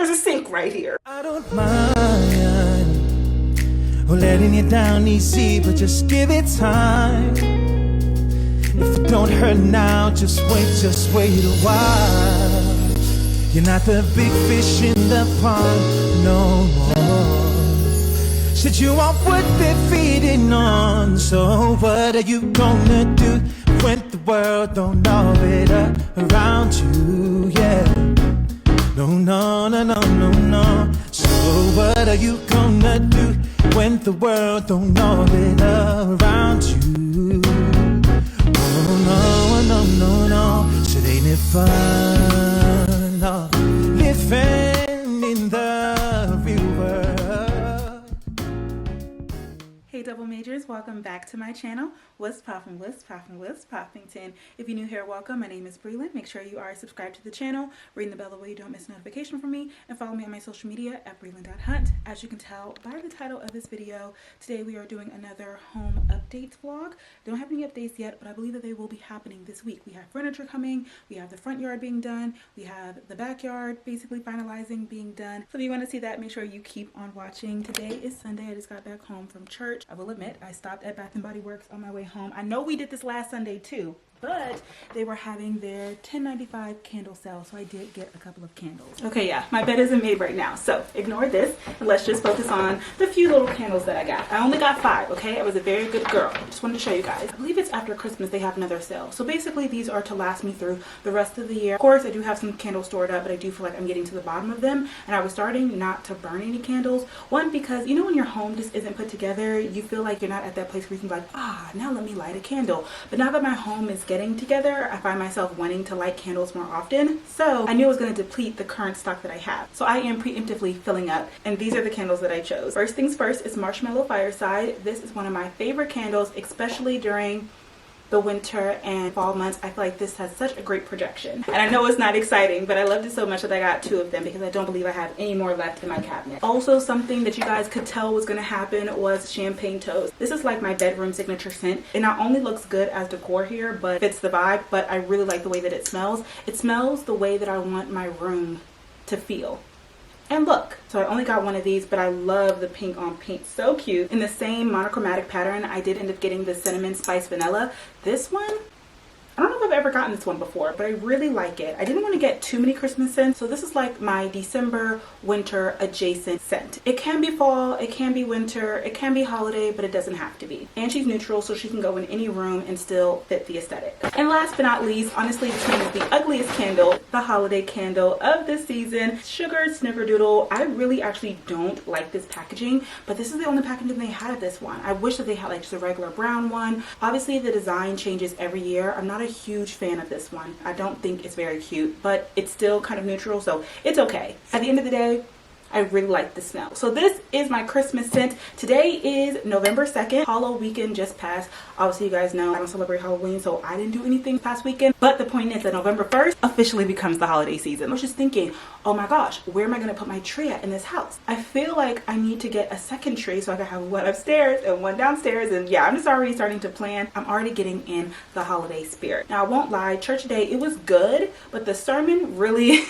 there's a sink right here. I don't mind letting you down easy, but just give it time. If it don't hurt now, just wait a while. You're not the big fish in the pond no more. Said you want what they're feeding on. So what are you gonna do when the world don't orbit around you? Yeah. No. So what are you gonna do when the world don't orbit around you? No. Said ain't it fun? No. Living in the real world. Hey double majors, welcome back to my channel. What's poppin', Poppington? If you're new here, welcome. My name is Brelynn. Make sure you are subscribed to the channel, ring the bell that way you don't miss a notification from me, and follow me on my social media at Brelynn.hunt. As you can tell by the title of this video, today we are doing another home updates vlog. Don't have any updates yet, but I believe that they will be happening this week. We have furniture coming, we have the front yard being done, we have the backyard basically finalizing being done. So if you want to see that, make sure you keep on watching. Today is Sunday. I just got back home from church. I will admit, I stopped at Bath & Body Works on my way home. I know we did this last Sunday too, but they were having their $10.95 candle sale, so I did get a couple of candles. Okay, yeah, my bed isn't made right now, so ignore this and let's just focus on the few little candles that I got. I only got 5, okay? I was a very good girl. Just wanted to show you guys. I believe it's after Christmas they have another sale. So basically these are to last me through the rest of the year. Of course, I do have some candles stored up, but I do feel like I'm getting to the bottom of them, and I was starting not to burn any candles. One, because you know when your home just isn't put together, you feel like you're not at that place where you can be like, now let me light a candle. But now that my home is getting together, I find myself wanting to light candles more often. So I knew I was going to deplete the current stock that I have. So I am preemptively filling up, and these are the candles that I chose. First things first is Marshmallow Fireside. This is one of my favorite candles, especially during the winter and fall months. I feel like this has such a great projection. And I know it's not exciting, but I loved it so much that I got 2 of them because I don't believe I have any more left in my cabinet. Also, something that you guys could tell was gonna happen was Champagne Toast. This is like my bedroom signature scent. It not only looks good as decor here, but fits the vibe, but I really like the way that it smells. It smells the way that I want my room to feel and look. So I only got 1 of these, but I love the pink on pink. So cute. In the same monochromatic pattern, I did end up getting the Cinnamon Spice Vanilla. This one, I don't know if I've ever gotten this one before, but I really like it. I didn't want to get too many Christmas scents, so this is like my December winter adjacent scent. It can be fall, it can be winter, it can be holiday, but it doesn't have to be. And she's neutral, so she can go in any room and still fit the aesthetic. And last but not least, honestly, this one is the ugliest candle, the holiday candle of this season, Sugar Snickerdoodle. I really actually don't like this packaging, but this is the only packaging they had of this one. I wish that they had like just a regular brown one. Obviously, the design changes every year. I'm not a huge fan of this one. I don't think it's very cute, but it's still kind of neutral, so it's okay. At the end of the day, I really like the smell. So this is my Christmas scent. Today is November 2nd. Halloween weekend just passed. Obviously, you guys know I don't celebrate Halloween, so I didn't do anything past weekend. But the point is that November 1st officially becomes the holiday season. I was just thinking, oh my gosh, where am I gonna put my tree at in this house? I feel like I need to get a second tree so I can have one upstairs and one downstairs. And yeah, I'm just already starting to plan. I'm already getting in the holiday spirit. Now, I won't lie, church today, it was good, but the sermon really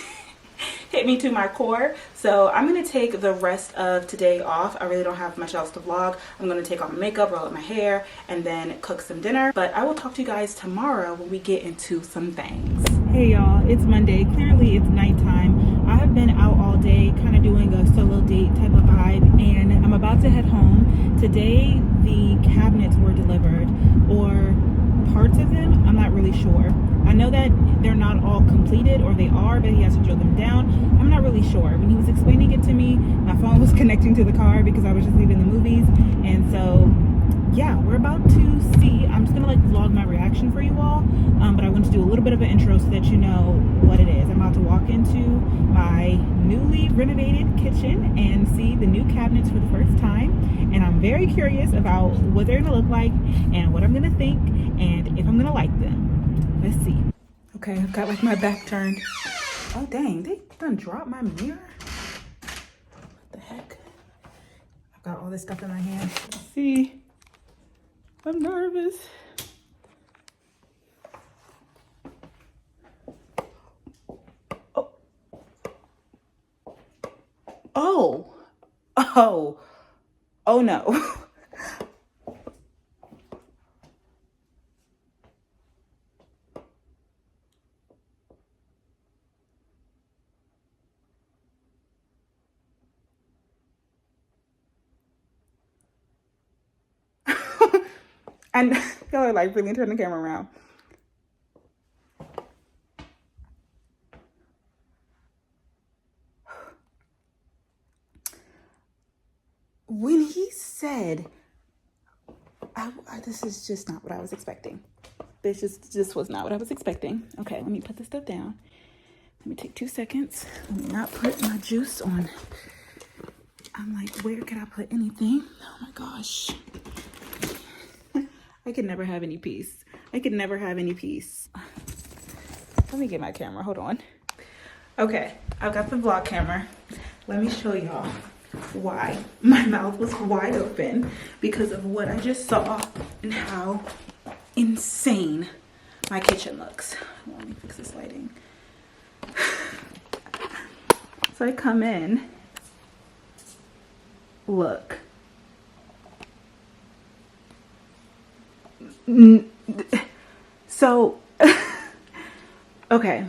hit me to my core. So I'm gonna take the rest of today off. I really don't have much else to vlog. I'm gonna take off my makeup, roll up my hair, and then cook some dinner. But I will talk to you guys tomorrow when we get into some things. Hey y'all, it's Monday. Clearly it's nighttime. I have been out all day kind of doing a solo date type of vibe, and I'm about to head home. Today the cabinets were delivered, or parts of them. I'm not really sure. I know that they're not all completed, or they are, but he has to drill them down. I'm not really sure. When he was explaining it to me, my phone was connecting to the car because I was just leaving the movies. And so yeah, we're about to see. I'm just gonna like vlog my reaction for you all, but I want to do a little bit of an intro so that you know what it is. I'm about to walk into my newly renovated kitchen and see the new cabinets for the first time, and I'm very curious about what they're gonna look like and what I'm gonna think and if I'm gonna like them. Let's see. Okay, I've got like my back turned. Oh dang, they done dropped my mirror. What the heck? I've got all this stuff in my hand. Let's see. I'm nervous. Oh. Oh, oh, oh no. And y'all are like, really turn the camera around. When he said, this is just not what I was expecting. This just was not what I was expecting. Okay, let me put this stuff down. Let me take 2 seconds. Let me not put my juice on. I'm like, where can I put anything? Oh my gosh. I could never have any peace. I could never have any peace. Let me get my camera. Hold on. Okay, I've got the vlog camera. Let me show y'all why my mouth was wide open because of what I just saw and how insane my kitchen looks. Let me fix this lighting. So I come in. Look. So, okay.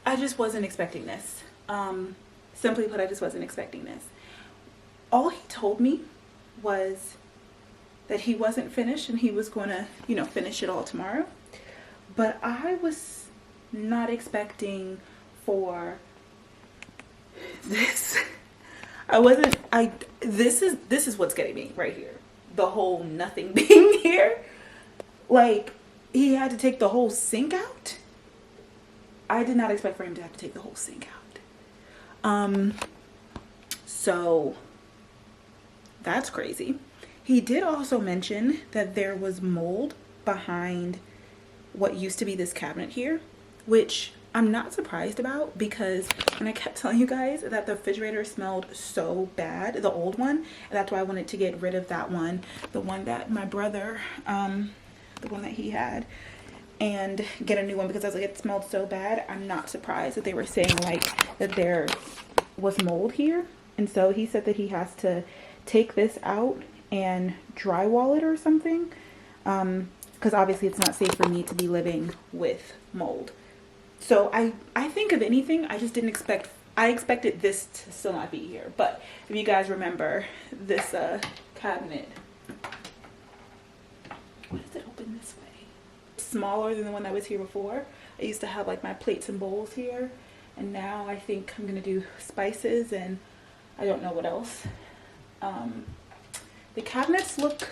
I just wasn't expecting this. Simply put, I just wasn't expecting this. All he told me was that he wasn't finished and he was going to, finish it all tomorrow. But I was not expecting for this. This is what's getting me right here. The whole nothing being here. Like, he had to take the whole sink out. I did not expect for him to have to take the whole sink out. So that's crazy. He did also mention that there was mold behind what used to be this cabinet here, which I'm not surprised about because when I kept telling you guys that the refrigerator smelled so bad, the old one, and that's why I wanted to get rid of that one, the one that my brother, the one that he had, and get a new one because I was like, it smelled so bad. I'm not surprised that they were saying like that there was mold here. And so he said that he has to take this out and drywall it or something, because obviously it's not safe for me to be living with mold. So I think if anything, I just didn't expect, I expected this to still not be here. But if you guys remember this cabinet, why does it open this way? Smaller than the one that was here before. I used to have like my plates and bowls here, and now I think I'm gonna do spices and I don't know what else. The cabinets look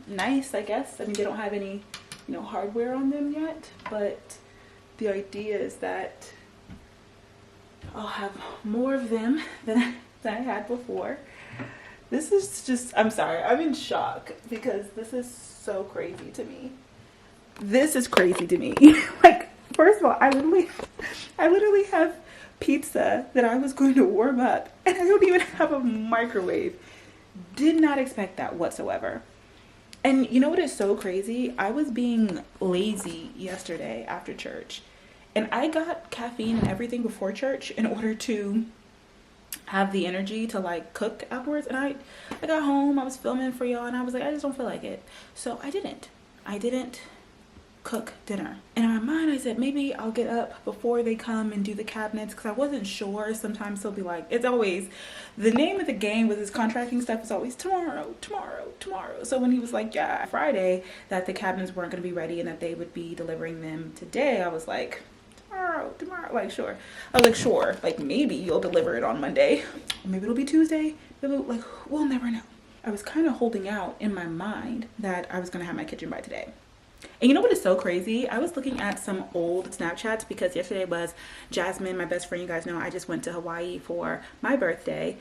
nice, I guess. I mean, they don't have any, hardware on them yet, but the idea is that I'll have more of them than I had before. This is just, I'm sorry, I'm in shock because this is so crazy to me. This is crazy to me. Like, first of all, I literally have pizza that I was going to warm up and I don't even have a microwave. Did not expect that whatsoever. And you know what is so crazy? I was being lazy yesterday after church, and I got caffeine and everything before church in order to have the energy to like cook afterwards. And I got home, I was filming for y'all, and I was like, I just don't feel like it. So I didn't cook dinner. And in my mind, I said, maybe I'll get up before they come and do the cabinets, because I wasn't sure. Sometimes they'll be like, it's always, the name of the game with this contracting stuff is always tomorrow. So when he was like, yeah, Friday, that the cabinets weren't going to be ready and that they would be delivering them today, I was like, tomorrow, like, sure. I was like, sure, like, maybe you'll deliver it on Monday. Maybe it'll be Tuesday. Like, we'll never know. I was kind of holding out in my mind that I was going to have my kitchen by today. And you know what is so crazy? I was looking at some old Snapchats because yesterday was Jasmine, my best friend. You guys know I just went to Hawaii for my birthday,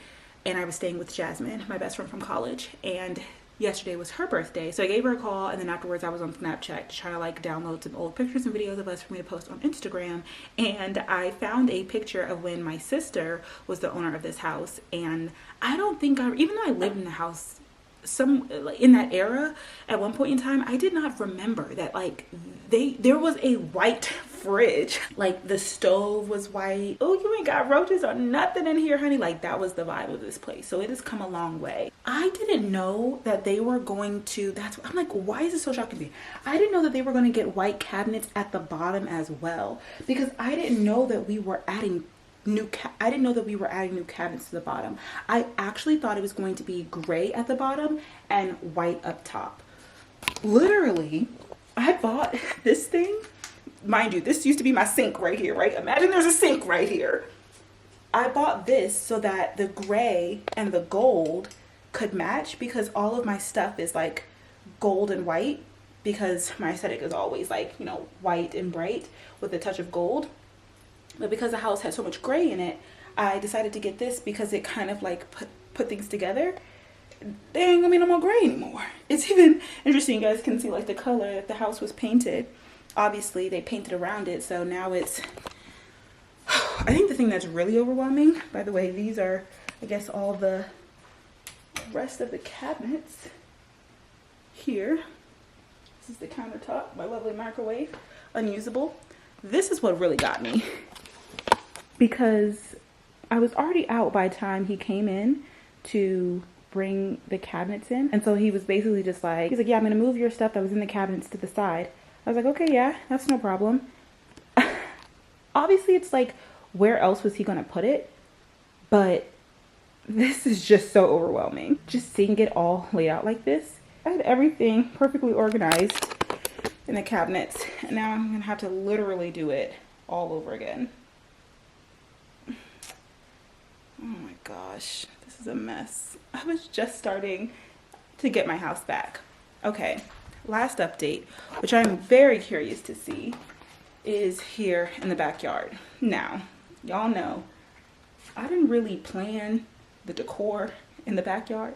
and I was staying with Jasmine, my best friend from college, and yesterday was her birthday. So I gave her a call, and then afterwards I was on Snapchat trying to like download some old pictures and videos of us for me to post on Instagram. And I found a picture of when my sister was the owner of this house, and I don't think even though I lived in the house some in that era at one point in time, I did not remember that like there was a white fridge. Like the stove was white. Oh, you ain't got roaches or nothing in here, honey. Like that was the vibe of this place. So it has come a long way. I didn't know that they were going to, I'm like, why is it so shocking to me? I didn't know that they were going to get white cabinets at the bottom as well, because I didn't know that we were adding new cabinets to the bottom. I actually thought it was going to be gray at the bottom and white up top. Literally, I bought this thing. Mind you, this used to be my sink right here, right? Imagine there's a sink right here. I bought this so that the gray and the gold could match, because all of my stuff is like gold and white, because my aesthetic is always like, you know, white and bright with a touch of gold. But because the house had so much gray in it, I decided to get this because it kind of like put things together. There ain't gonna be no more gray anymore. It's even interesting, you guys can see like the color that the house was painted. Obviously they painted around it, so now it's, I think the thing that's really overwhelming, by the way, these are, I guess, all the rest of the cabinets here. This is the countertop, my lovely microwave, unusable. This is what really got me, because I was already out by the time he came in to bring the cabinets in. And so he was basically just like, he's like, yeah, I'm gonna move your stuff that was in the cabinets to the side. I was like, okay, yeah, that's no problem. Obviously it's like, where else was he gonna put it? But this is just so overwhelming. Just seeing it all laid out like this. I had everything perfectly organized in the cabinets, and now I'm gonna have to literally do it all over again. Oh my gosh, this is a mess. I was just starting to get my house back. Okay, last update, which I'm very curious to see, is here in the backyard. Now, y'all know I didn't really plan the decor in the backyard.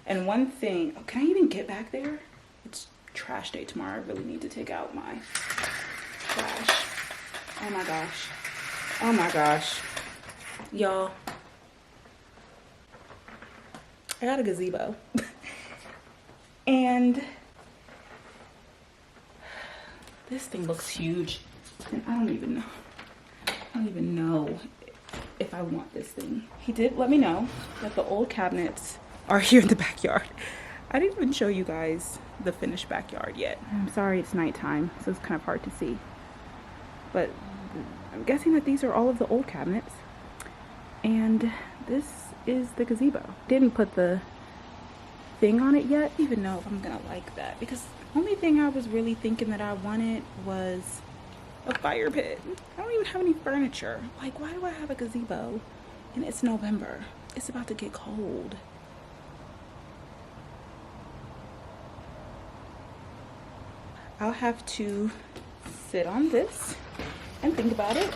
And one thing, oh, can I even get back there? It's trash day tomorrow. I really need to take out my trash. Oh my gosh. Oh my gosh. Y'all, I got a gazebo. And this thing looks huge. And I don't even know if I want this thing. He did let me know that the old cabinets are here in the backyard. I didn't even show you guys the finished backyard yet. I'm sorry, it's nighttime, so it's kind of hard to see. But I'm guessing that these are all of the old cabinets. And this is the gazebo. Didn't put the thing on it yet. I don't even know if I'm gonna like that, because the only thing I was really thinking that I wanted was a fire pit. I don't even have any furniture. Like, why do I have a gazebo? And it's November. It's about to get cold. I'll have to sit on this and think about it.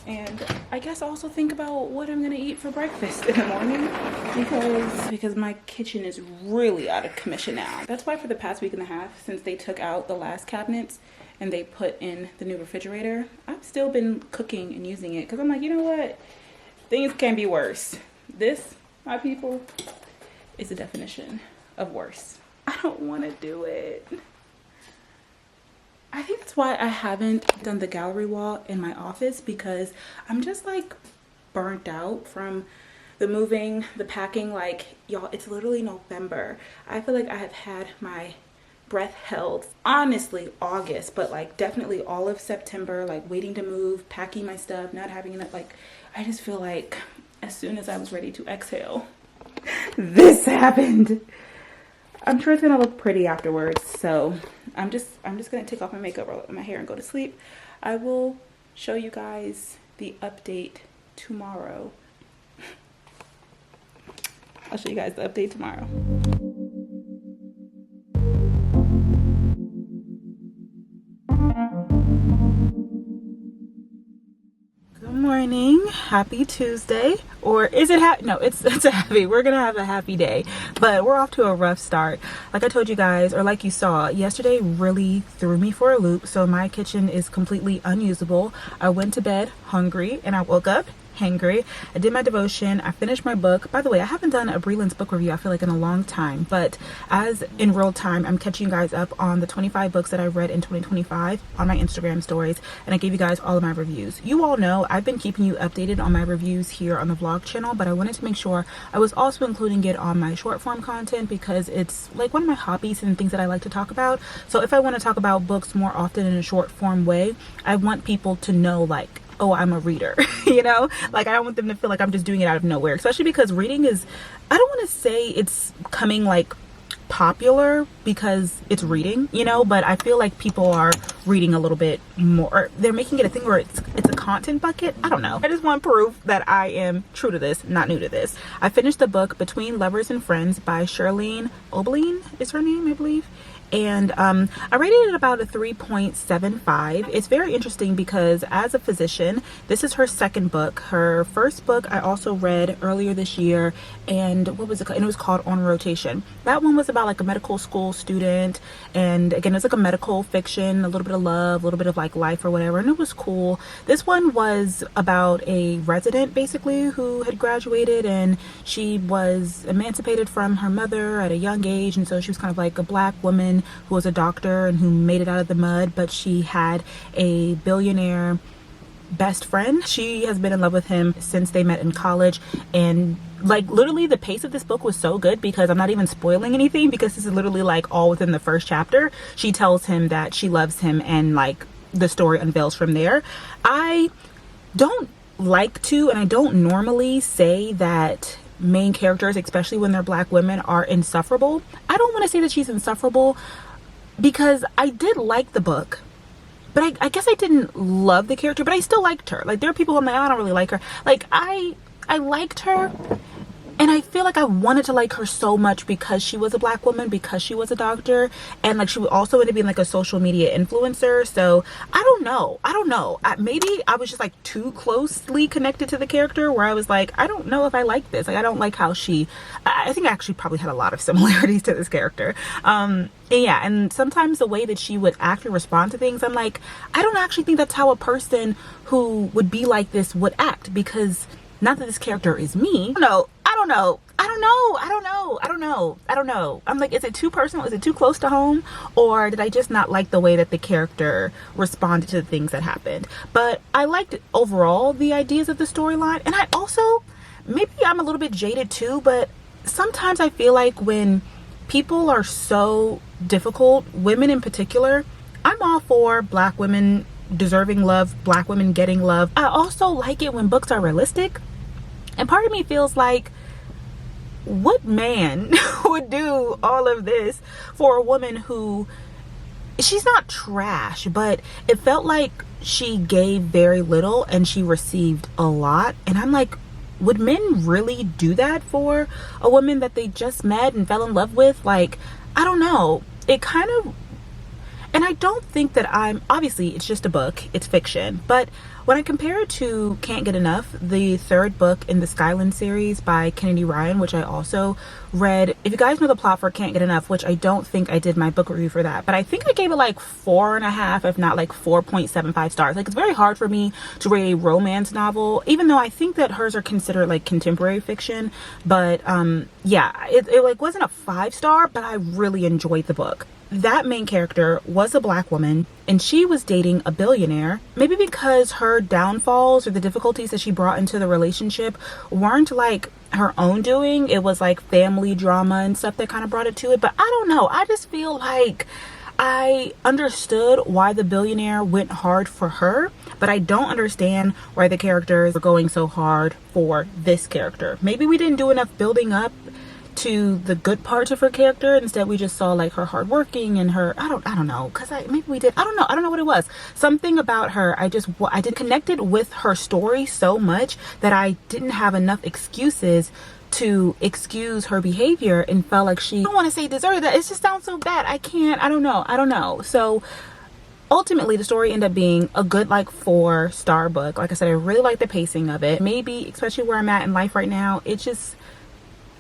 And I guess also think about what I'm gonna eat for breakfast in the morning, because my kitchen is really out of commission now. That's why for the past week and a half, since they took out the last cabinets and they put in the new refrigerator, I've still been cooking and using it, because I'm like, you know what? Things can be worse. This, my people, is the definition of worse. I don't want to do it. I think that's why I haven't done the gallery wall in my office, because I'm just like burnt out from the moving, the packing. Like, y'all, it's literally November. I feel like I have had my breath held, honestly, August, but like definitely all of September, like waiting to move, packing my stuff, not having enough. Like, I just feel like as soon as I was ready to exhale, this happened. I'm sure it's gonna look pretty afterwards, so I'm just gonna take off my makeup, roll up my hair, and go to sleep. I will show you guys the update tomorrow. I'll show you guys the update tomorrow. Good morning, happy Tuesday. Or is it happy? No, it's a happy. We're gonna have a happy day, but we're off to a rough start. Like I told you guys, or like you saw, yesterday really threw me for a loop. So my kitchen is completely unusable. I went to bed hungry and I woke up hangry. I did my devotion. I finished my book. By the way, I haven't done a Brelynn's book review, I feel like, in a long time, but as in real time, I'm catching you guys up on the 25 books that I read in 2025 on my Instagram stories, and I gave you guys all of my reviews. You all know I've been keeping you updated on my reviews here on the vlog channel, but I wanted to make sure I was also including it on my short form content because it's like one of my hobbies and things that I like to talk about. So if I want to talk about books more often in a short form way, I want people to know, like, oh, I'm a reader, you know, like I don't want them to feel like I'm just doing it out of nowhere, especially because reading is, I don't want to say it's coming like popular because it's reading, you know, but I feel like people are reading a little bit more. They're making it a thing where it's a content bucket. I don't know. I just want proof that I am true to this, not new to this. I finished the book Between Lovers and Friends by Charlene Oberlin is her name, I believe. And I rated it about a 3.75. It's very interesting because as a physician, this is her second book. Her first book I also read earlier this year, and what was it called? And it was called On Rotation. That one was about like a medical school student, and again, it's like a medical fiction, a little bit of love, a little bit of like life or whatever, and it was cool. This one was about a resident basically who had graduated, and she was emancipated from her mother at a young age, and so she was kind of like a black woman who was a doctor and who made it out of the mud, but she had a billionaire best friend. She has been in love with him since they met in college, and like literally the pace of this book was so good because I'm not even spoiling anything because this is literally like all within the first chapter. She tells him that she loves him and like the story unveils from there. I don't like to, and I don't normally say that main characters, especially when they're black women, are insufferable. I don't want to say that she's insufferable because I did like the book, but I guess I didn't love the character, but I still liked her. Like there are people who I'm like, I don't really like her. Like I liked her, and I feel like I wanted to like her so much because she was a black woman, because she was a doctor, and like she also ended up being like a social media influencer. So I don't know. Maybe I was just like too closely connected to the character where I was like, I don't know if I like this. Like I don't like how I think I actually probably had a lot of similarities to this character. And yeah, and sometimes the way that she would act and respond to things, I'm like, I don't actually think that's how a person who would be like this would act, because not that this character is me. I don't know. I'm like, is it too personal? Is it too close to home? Or did I just not like the way that the character responded to the things that happened? But I liked overall the ideas of the storyline. And I also, maybe I'm a little bit jaded too, but sometimes I feel like when people are so difficult, women in particular, I'm all for black women deserving love, black women getting love. I also like it when books are realistic. And part of me feels like, what man would do all of this for a woman who, she's not trash, but it felt like she gave very little and she received a lot. And I'm like, would men really do that for a woman that they just met and fell in love with? Like, I don't know. It kind of, and I don't think that obviously it's just a book, it's fiction, but when I compare it to Can't Get Enough, the third book in the Skyland series by Kennedy Ryan, which I also read. If you guys know the plot for Can't Get Enough, which I don't think I did my book review for that, but I think I gave it like 4.5, if not like 4.75 stars. Like, it's very hard for me to read a romance novel, even though I think that hers are considered like contemporary fiction. But yeah, it like wasn't a 5-star, but I really enjoyed the book. That main character was a black woman, and she was dating a billionaire. Maybe because her downfalls or the difficulties that she brought into the relationship weren't like her own doing. It was like family drama and stuff that kind of brought it to it. But I don't know. I just feel like I understood why the billionaire went hard for her, but I don't understand why the characters were going so hard for this character. Maybe we didn't do enough building up to the good parts of her character. Instead, we just saw like her hardworking and her, I don't know, because maybe we did, I don't know what it was. Something about her, I did connected with her story so much that I didn't have enough excuses to excuse her behavior, and felt like I don't want to say deserved that. It just sounds so bad. I don't know. So ultimately the story ended up being a good like 4-star book. Like I said, I really like the pacing of it. Maybe especially where I'm at in life right now, it just,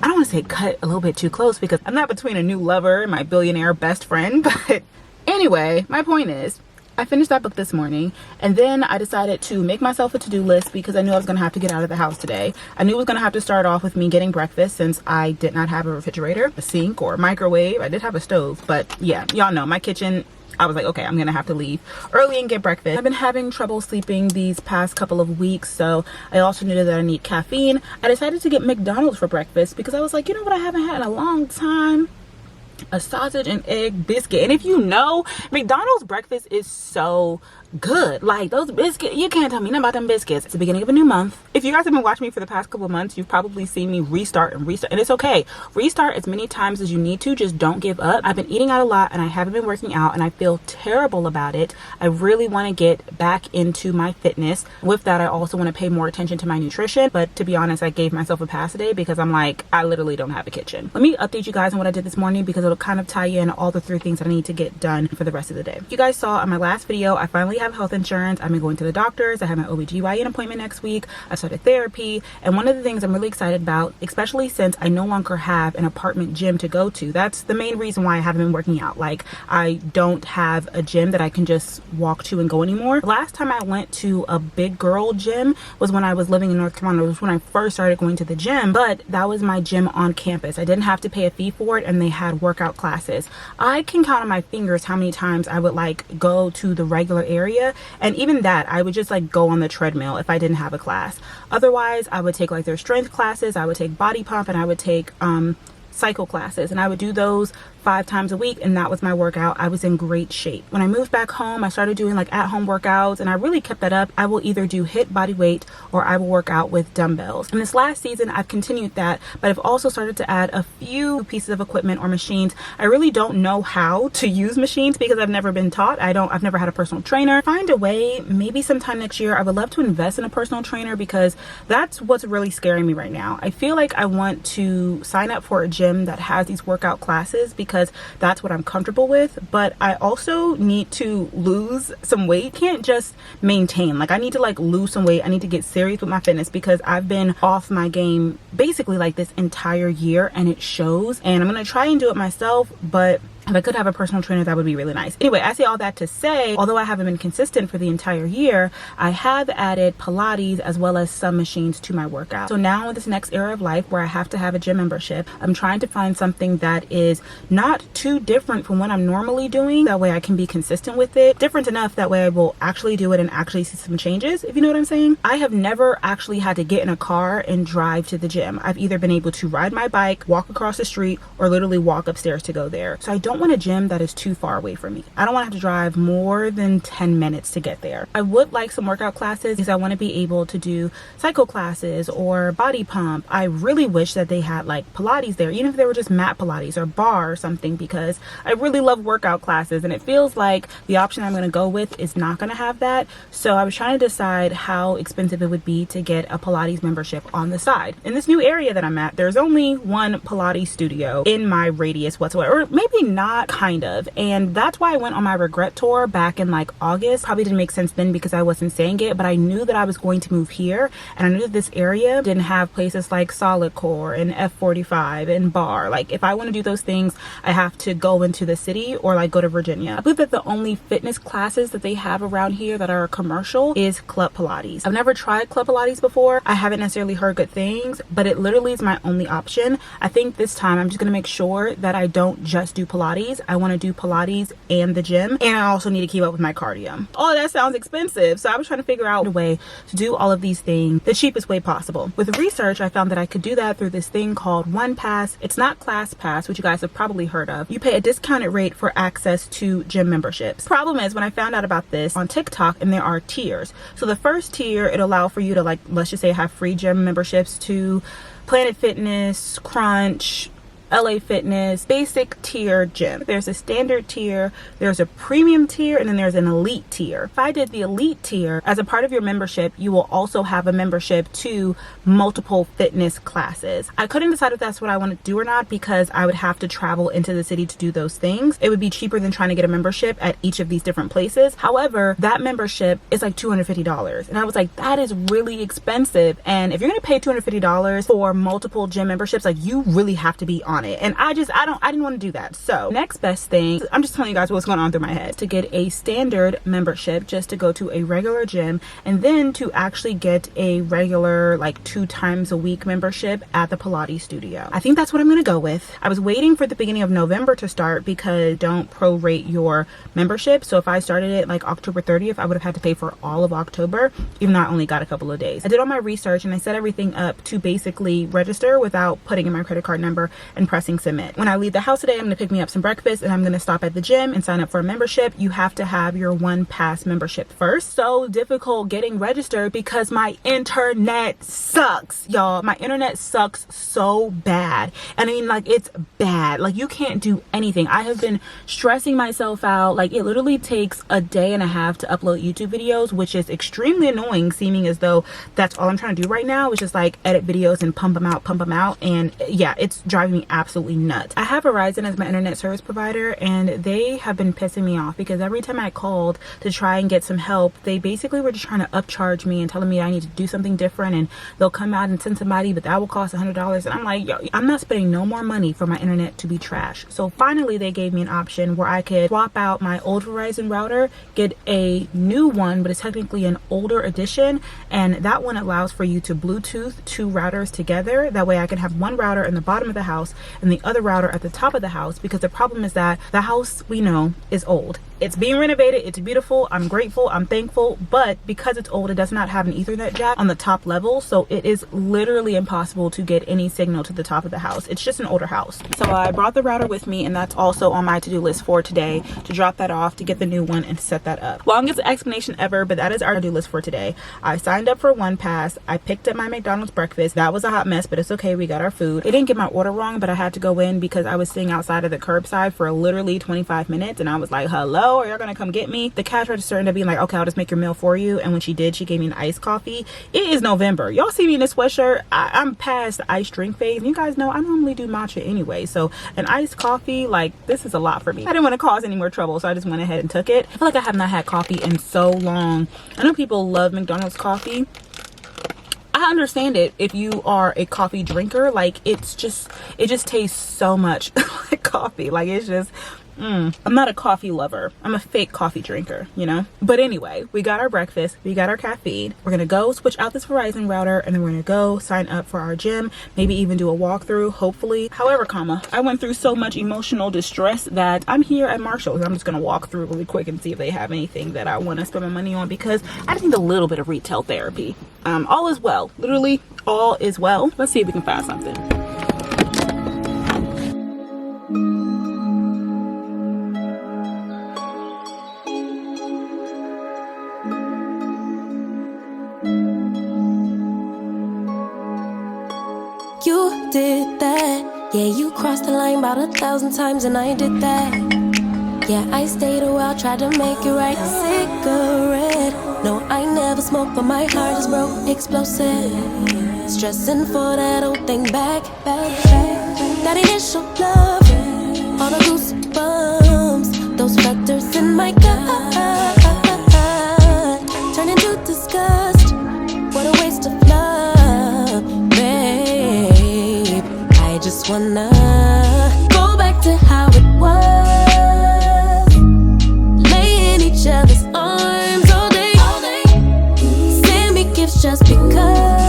I don't want to say cut a little bit too close because I'm not between a new lover and my billionaire best friend. But anyway, my point is, I finished that book this morning, and then I decided to make myself a to-do list because I knew I was gonna have to get out of the house today. I knew it was gonna have to start off with me getting breakfast since I did not have a refrigerator, a sink, or a microwave. I did have a stove, but yeah, y'all know my kitchen. I was like, okay, I'm gonna have to leave early and get breakfast. I've been having trouble sleeping these past couple of weeks, so I also knew that I need caffeine. I decided to get McDonald's for breakfast because I was like, you know what I haven't had in a long time? A sausage and egg biscuit. And if you know, McDonald's breakfast is so good. Like, those biscuits, you can't tell me nothing about them biscuits. It's the beginning of a new month. If you guys have been watching me for the past couple of months, you've probably seen me restart, and it's okay. Restart as many times as you need to. Just don't give up. I've been eating out a lot and I haven't been working out, and I feel terrible about it. I really want to get back into my fitness. With that, I also want to pay more attention to my nutrition, but to be honest, I gave myself a pass today because I'm like, I literally don't have a kitchen. Let me update you guys on what I did this morning because it'll kind of tie in all the 3 things that I need to get done for the rest of the day. You guys saw in my last video, I finally have health insurance. I've been going to the doctors. I have my OBGYN appointment next week. I started therapy, and one of the things I'm really excited about, especially since I no longer have an apartment gym to go to, that's the main reason why I haven't been working out. Like, I don't have a gym that I can just walk to and go anymore. Last time I went to a big girl gym was when I was living in North Carolina. It was when I first started going to the gym, but that was my gym on campus. I didn't have to pay a fee for it, and they had workout classes. I can count on my fingers how many times I would like go to the regular area, and even that I would just like go on the treadmill if I didn't have a class. Otherwise, I would take like their strength classes, I would take body pump, and I would take cycle classes, and I would do those 5 times a week, and that was my workout. I was in great shape. When I moved back home, I started doing like at-home workouts, and I really kept that up. I will either do HIIT body weight or I will work out with dumbbells. And this last season, I've continued that, but I've also started to add a few pieces of equipment or machines. I really don't know how to use machines because I've never been taught. I've never had a personal trainer. Find a way, maybe sometime next year, I would love to invest in a personal trainer because that's what's really scaring me right now. I feel like I want to sign up for a gym that has these workout classes because that's what I'm comfortable with, but I also need to lose some weight. Can't just maintain. Like, I need to like lose some weight. I need to get serious with my fitness because I've been off my game basically like this entire year, and it shows. And I'm gonna try and do it myself, but if I could have a personal trainer, that would be really nice. Anyway, I say all that to say, although I haven't been consistent for the entire year, I have added Pilates as well as some machines to my workout. So now in this next era of life where I have to have a gym membership, I'm trying to find something that is not too different from what I'm normally doing. That way I can be consistent with it. Different enough that way I will actually do it and actually see some changes, if you know what I'm saying. I have never actually had to get in a car and drive to the gym. I've either been able to ride my bike, walk across the street, or literally walk upstairs to go there. So I don't want a gym that is too far away from me. I don't want to have to drive more than 10 minutes to get there. I would like some workout classes because I want to be able to do cycle classes or body pump. I really wish that they had like Pilates there, even if they were just mat Pilates or bar or something, because I really love workout classes, and it feels like the option I'm going to go with is not going to have that. So I was trying to decide how expensive it would be to get a Pilates membership on the side. In this new area that I'm at, there's only one Pilates studio in my radius whatsoever, or maybe not, kind of. And that's why I went on my regret tour back in like August. Probably didn't make sense then because I wasn't saying it, but I knew that I was going to move here, and I knew that this area didn't have places like Solid Core and F45 and Bar. Like, if I want to do those things, I have to go into the city or like go to Virginia. I believe that the only fitness classes that they have around here that are commercial is Club Pilates. I've never tried Club Pilates before. I haven't necessarily heard good things, but it literally is my only option. I think this time I'm just going to make sure that I don't just do Pilates. I want to do Pilates and the gym, and I also need to keep up with my cardio. All that sounds expensive, so I was trying to figure out a way to do all of these things the cheapest way possible. With research, I found that I could do that through this thing called One Pass. It's not Class Pass, which you guys have probably heard of. You pay a discounted rate for access to gym memberships. Problem is, when I found out about this on TikTok, and there are tiers. So the first tier, it allow for you to, like, let's just say have free gym memberships to Planet Fitness, Crunch, LA Fitness, basic tier gym. There's a standard tier, there's a premium tier, and then there's an elite tier. If I did the elite tier, as a part of your membership, you will also have a membership to multiple fitness classes. I couldn't decide if that's what I want to do or not because I would have to travel into the city to do those things. It would be cheaper than trying to get a membership at each of these different places. However, that membership is like $250. And I was like, that is really expensive. And if you're going to pay $250 for multiple gym memberships, like, you really have to be on on it, and I didn't want to do that. So next best thing, I'm just telling you guys what's going on through my head, to get a standard membership just to go to a regular gym, and then to actually get a regular like 2 times a week membership at the Pilates studio. I think that's what I'm gonna go with. I was waiting for the beginning of November to start because don't prorate your membership. So if I started it like October 30th, I would have had to pay for all of October, even though I only got a couple of days. I did all my research and I set everything up to basically register without putting in my credit card number and pressing submit. When I leave the house today, I'm gonna pick me up some breakfast and I'm gonna stop at the gym and sign up for a membership. You have to have your 1 pass membership first. So difficult getting registered because my internet sucks, y'all. My internet sucks so bad. And I mean, like, it's bad. Like, you can't do anything. I have been stressing myself out. Like, it literally takes a day and a half to upload YouTube videos, which is extremely annoying, seeming as though that's all I'm trying to do right now, is just like edit videos and pump them out. And yeah, it's driving me absolutely nuts. I have Verizon as my internet service provider, and they have been pissing me off because every time I called to try and get some help, they basically were just trying to upcharge me and telling me I need to do something different, and they'll come out and send somebody, but that will cost $100. And I'm like, yo, I'm not spending no more money for my internet to be trash. So finally they gave me an option where I could swap out my old Verizon router, get a new one, but it's technically an older edition, and that one allows for you to Bluetooth 2 routers together. That way I can have one router in the bottom of the house and the other router at the top of the house, because the problem is that the house, we know, is old. It's being renovated, it's beautiful, I'm grateful, I'm thankful, but because it's old, it does not have an Ethernet jack on the top level, so it is literally impossible to get any signal to the top of the house. It's just an older house. So I brought the router with me, and that's also on my to-do list for today, to drop that off, to get the new one and set that up. Longest explanation ever, but that is our to-do list for today. I signed up for 1 pass, I picked up my McDonald's breakfast. That was a hot mess, but it's okay, we got our food. It didn't get my order wrong, but I had to go in because I was sitting outside of the curbside for literally 25 minutes, and I was like, hello, are y'all gonna come get me? The cash register ended up being like, okay, I'll just make your meal for you. And when she did, she gave me an iced coffee. It is November. Y'all see me in this sweatshirt. I'm past the iced drink phase. You guys know I normally do matcha anyway, so an iced coffee, like, this is a lot for me. I didn't want to cause any more trouble, so I just went ahead and took it. I feel like I have not had coffee in so long. I know people love McDonald's coffee. I understand it if you are a coffee drinker. Like, it just tastes so much like coffee. Like, it's just I'm not a coffee lover. I'm a fake coffee drinker, you know? But anyway, we got our breakfast, we got our caffeine. We're gonna go switch out this Verizon router, and then we're gonna go sign up for our gym, maybe even do a walkthrough, hopefully. However, I went through so much emotional distress that I'm here at Marshall's. I'm just gonna walk through really quick and see if they have anything that I wanna spend my money on, because I just need a little bit of retail therapy. All is well. Literally, all is well. Let's see if we can find something. You did that. Yeah, you crossed the line about 1,000 times, and I did that. Yeah, I stayed a while, tried to make it right. Cigarette. No, I never smoked, but my heart is broke, explosive. Stressing for that old thing back. That initial love, all the goosebumps, those flutters in my gut, turn into disgust. What a waste of love, babe. I just wanna go back to how it was, lay in each other's arms all day. Send me gifts just because.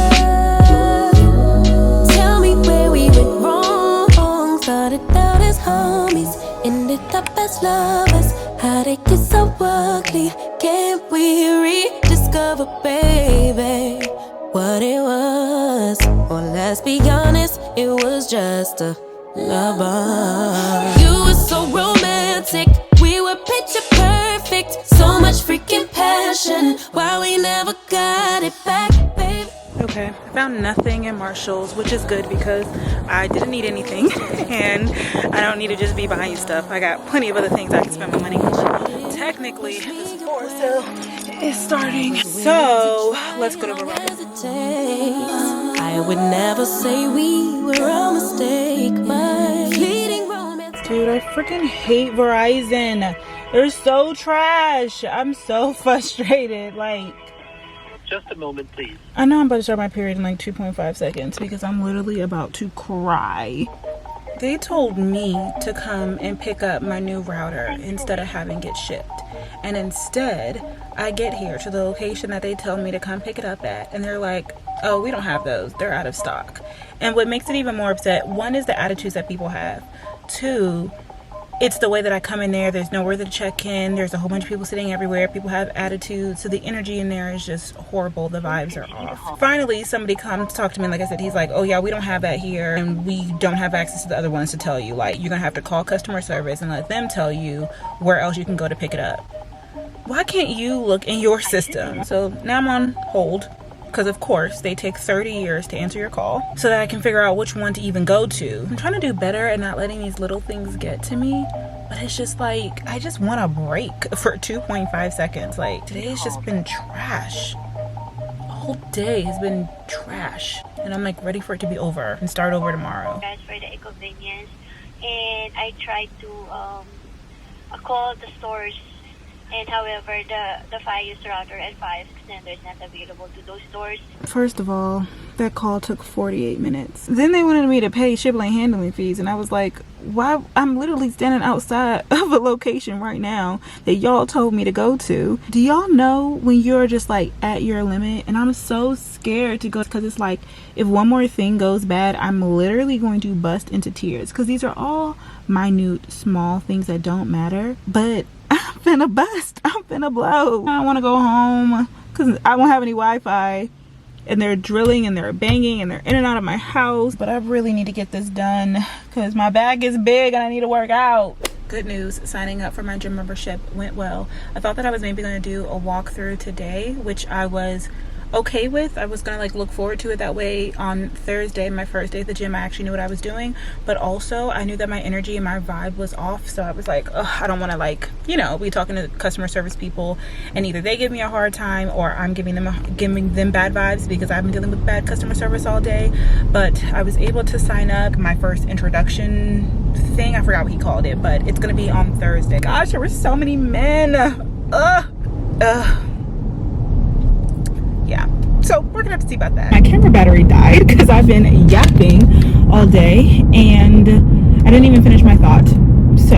Tell me where we went wrong. Started out as homies, ended up as lovers. How'd it get so ugly? Can't we rediscover, baby, what it was? Or let's be honest, it was just a lover. You were so romantic, we were picture perfect. So much freaking passion, why we never got it back, baby. Okay, I found nothing in Marshall's, which is good because I didn't need anything and I don't need to just be buying stuff. I got plenty of other things I can spend my money on. Technically, this floor sale is starting, so let's go to Verizon. I would never say we were a mistake, but fleeting romance. Dude, I freaking hate Verizon. They're so trash. I'm so frustrated. Like, just a moment, please. I know I'm about to start my period in like 2.5 seconds because I'm literally about to cry. They told me to come and pick up my new router instead of having it shipped. And instead, I get here to the location that they tell me to come pick it up at, and they're like, oh, we don't have those. They're out of stock. And what makes it even more upset, one is the attitudes that people have. Two, it's the way that I come in there. There's nowhere to check in. There's a whole bunch of people sitting everywhere. People have attitudes. So the energy in there is just horrible. The vibes are off. Finally, somebody comes talk to me. Like I said, he's like, oh yeah, we don't have that here. And we don't have access to the other ones to tell you. Like, you're going to have to call customer service and let them tell you where else you can go to pick it up. Why can't you look in your system? So now I'm on hold. Because of course they take 30 years to answer your call so that I can figure out which one to even go to. I'm trying to do better and not letting these little things get to me, but it's just like, I just want a break for 2.5 seconds. Like, today's just been trash. The whole day has been trash, and I'm like ready for it to be over and start over tomorrow. Guys, for the inconvenience, and I tried to call the stores. And however, the Fios router and Fios extender is not available to those stores. First of all, that call took 48 minutes. Then they wanted me to pay shipping and handling fees, and I was like, why? I'm literally standing outside of a location right now that y'all told me to go to. Do y'all know when you're just like at your limit? And I'm so scared to go, because it's like, if one more thing goes bad, I'm literally going to bust into tears, because these are all minute, small things that don't matter. But I'm finna bust. I'm finna blow. I don't want to go home because I won't have any Wi-Fi, and they're drilling and they're banging and they're in and out of my house. But I really need to get this done because my bag is big and I need to work out. Good news, signing up for my gym membership went well. I thought that I was maybe going to do a walkthrough today, which I was okay with. I was gonna like look forward to it that way. On Thursday, my first day at the gym, I actually knew what I was doing, but also I knew that my energy and my vibe was off. So I was like, ugh, I don't want to, like, you know, be talking to customer service people and either they give me a hard time or I'm giving them bad vibes, because I've been dealing with bad customer service all day. But I was able to sign up. My first introduction thing, I forgot what he called it, but it's gonna be on Thursday. Gosh, there were so many men. Yeah, so we're gonna have to see about that. My camera battery died because I've been yapping all day and I didn't even finish my thought. So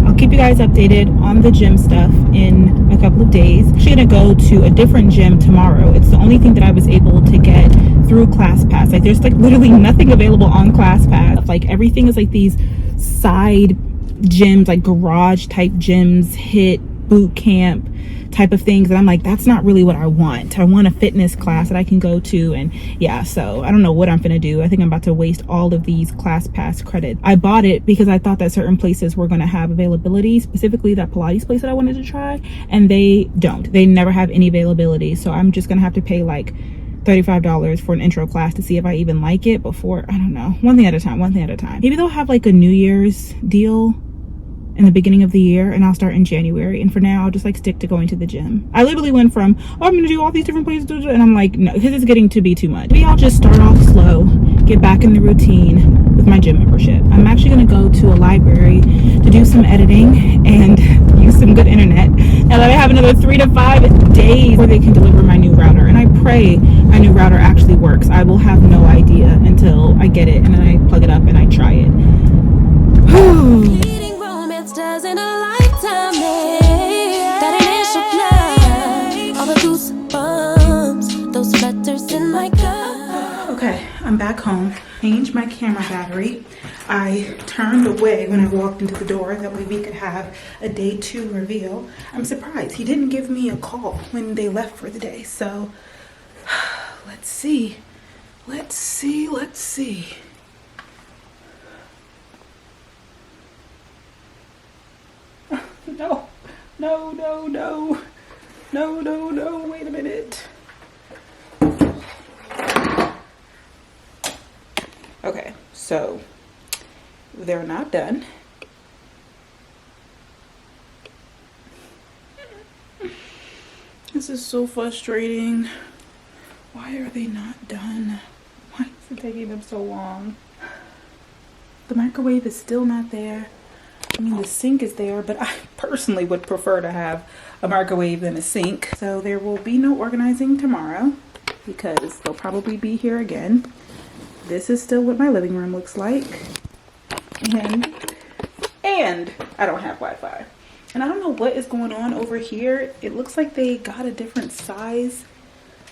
I'll keep you guys updated on the gym stuff in a couple of days. I'm actually gonna go to a different gym tomorrow. It's the only thing that I was able to get through ClassPass. Like, there's like literally nothing available on ClassPass. Like, everything is like these side gyms, like garage type gyms, HIIT, boot camp type of things, and I'm like, that's not really what I want. I want a fitness class that I can go to. And yeah, so I don't know what I'm gonna do. I think I'm about to waste all of these ClassPass credits. I bought it because I thought that certain places were gonna have availability, specifically that Pilates place that I wanted to try, and they don't. They never have any availability. So I'm just gonna have to pay like $35 for an intro class to see if I even like it before, I don't know, one thing at a time. Maybe they'll have like a New Year's deal in the beginning of the year, and I'll start in January. And for now, I'll just like stick to going to the gym. I literally went from, oh, I'm gonna do all these different places, and I'm like, no, because it's getting to be too much. Maybe I'll just start off slow, get back in the routine with my gym membership. I'm actually gonna go to a library to do some editing and use some good internet, and that I have another 3 to 5 days before they can deliver my new router. And I pray my new router actually works. I will have no idea until I get it and then I plug it up and I try it. Doesn't a lifetime make that initial blood, all the goosebumps, those flutters in my gut. Okay, I'm back home. Changed my camera battery. I turned away when I walked into the door, that way we could have a day 2 reveal. I'm surprised he didn't give me a call when they left for the day. So let's see. No, wait a minute. Okay, so they're not done. This is so frustrating. Why are they not done? Why is it taking them so long? The microwave is still not there. I mean, the sink is there, but I personally would prefer to have a microwave than a sink. So there will be no organizing tomorrow because they'll probably be here again. This is still what my living room looks like. and I don't have Wi-Fi. And I don't know what is going on over here. It looks like they got a different size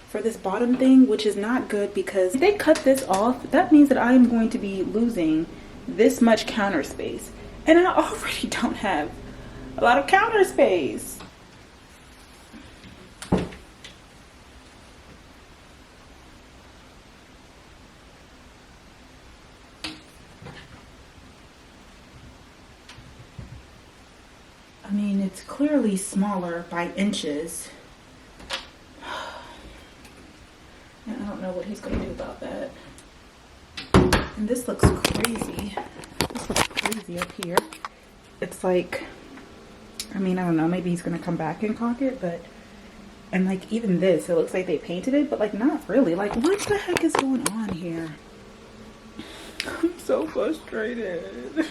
for this bottom thing, which is not good, because if they cut this off, that means that I am going to be losing this much counter space. And I already don't have a lot of counter space. I mean, it's clearly smaller by inches. And I don't know what he's going to do about that. And this looks crazy. This looks crazy up here. It's like, I mean, I don't know. Maybe he's going to come back and caulk it, but... And like even this, it looks like they painted it, but like not really. Like what the heck is going on here? I'm so frustrated.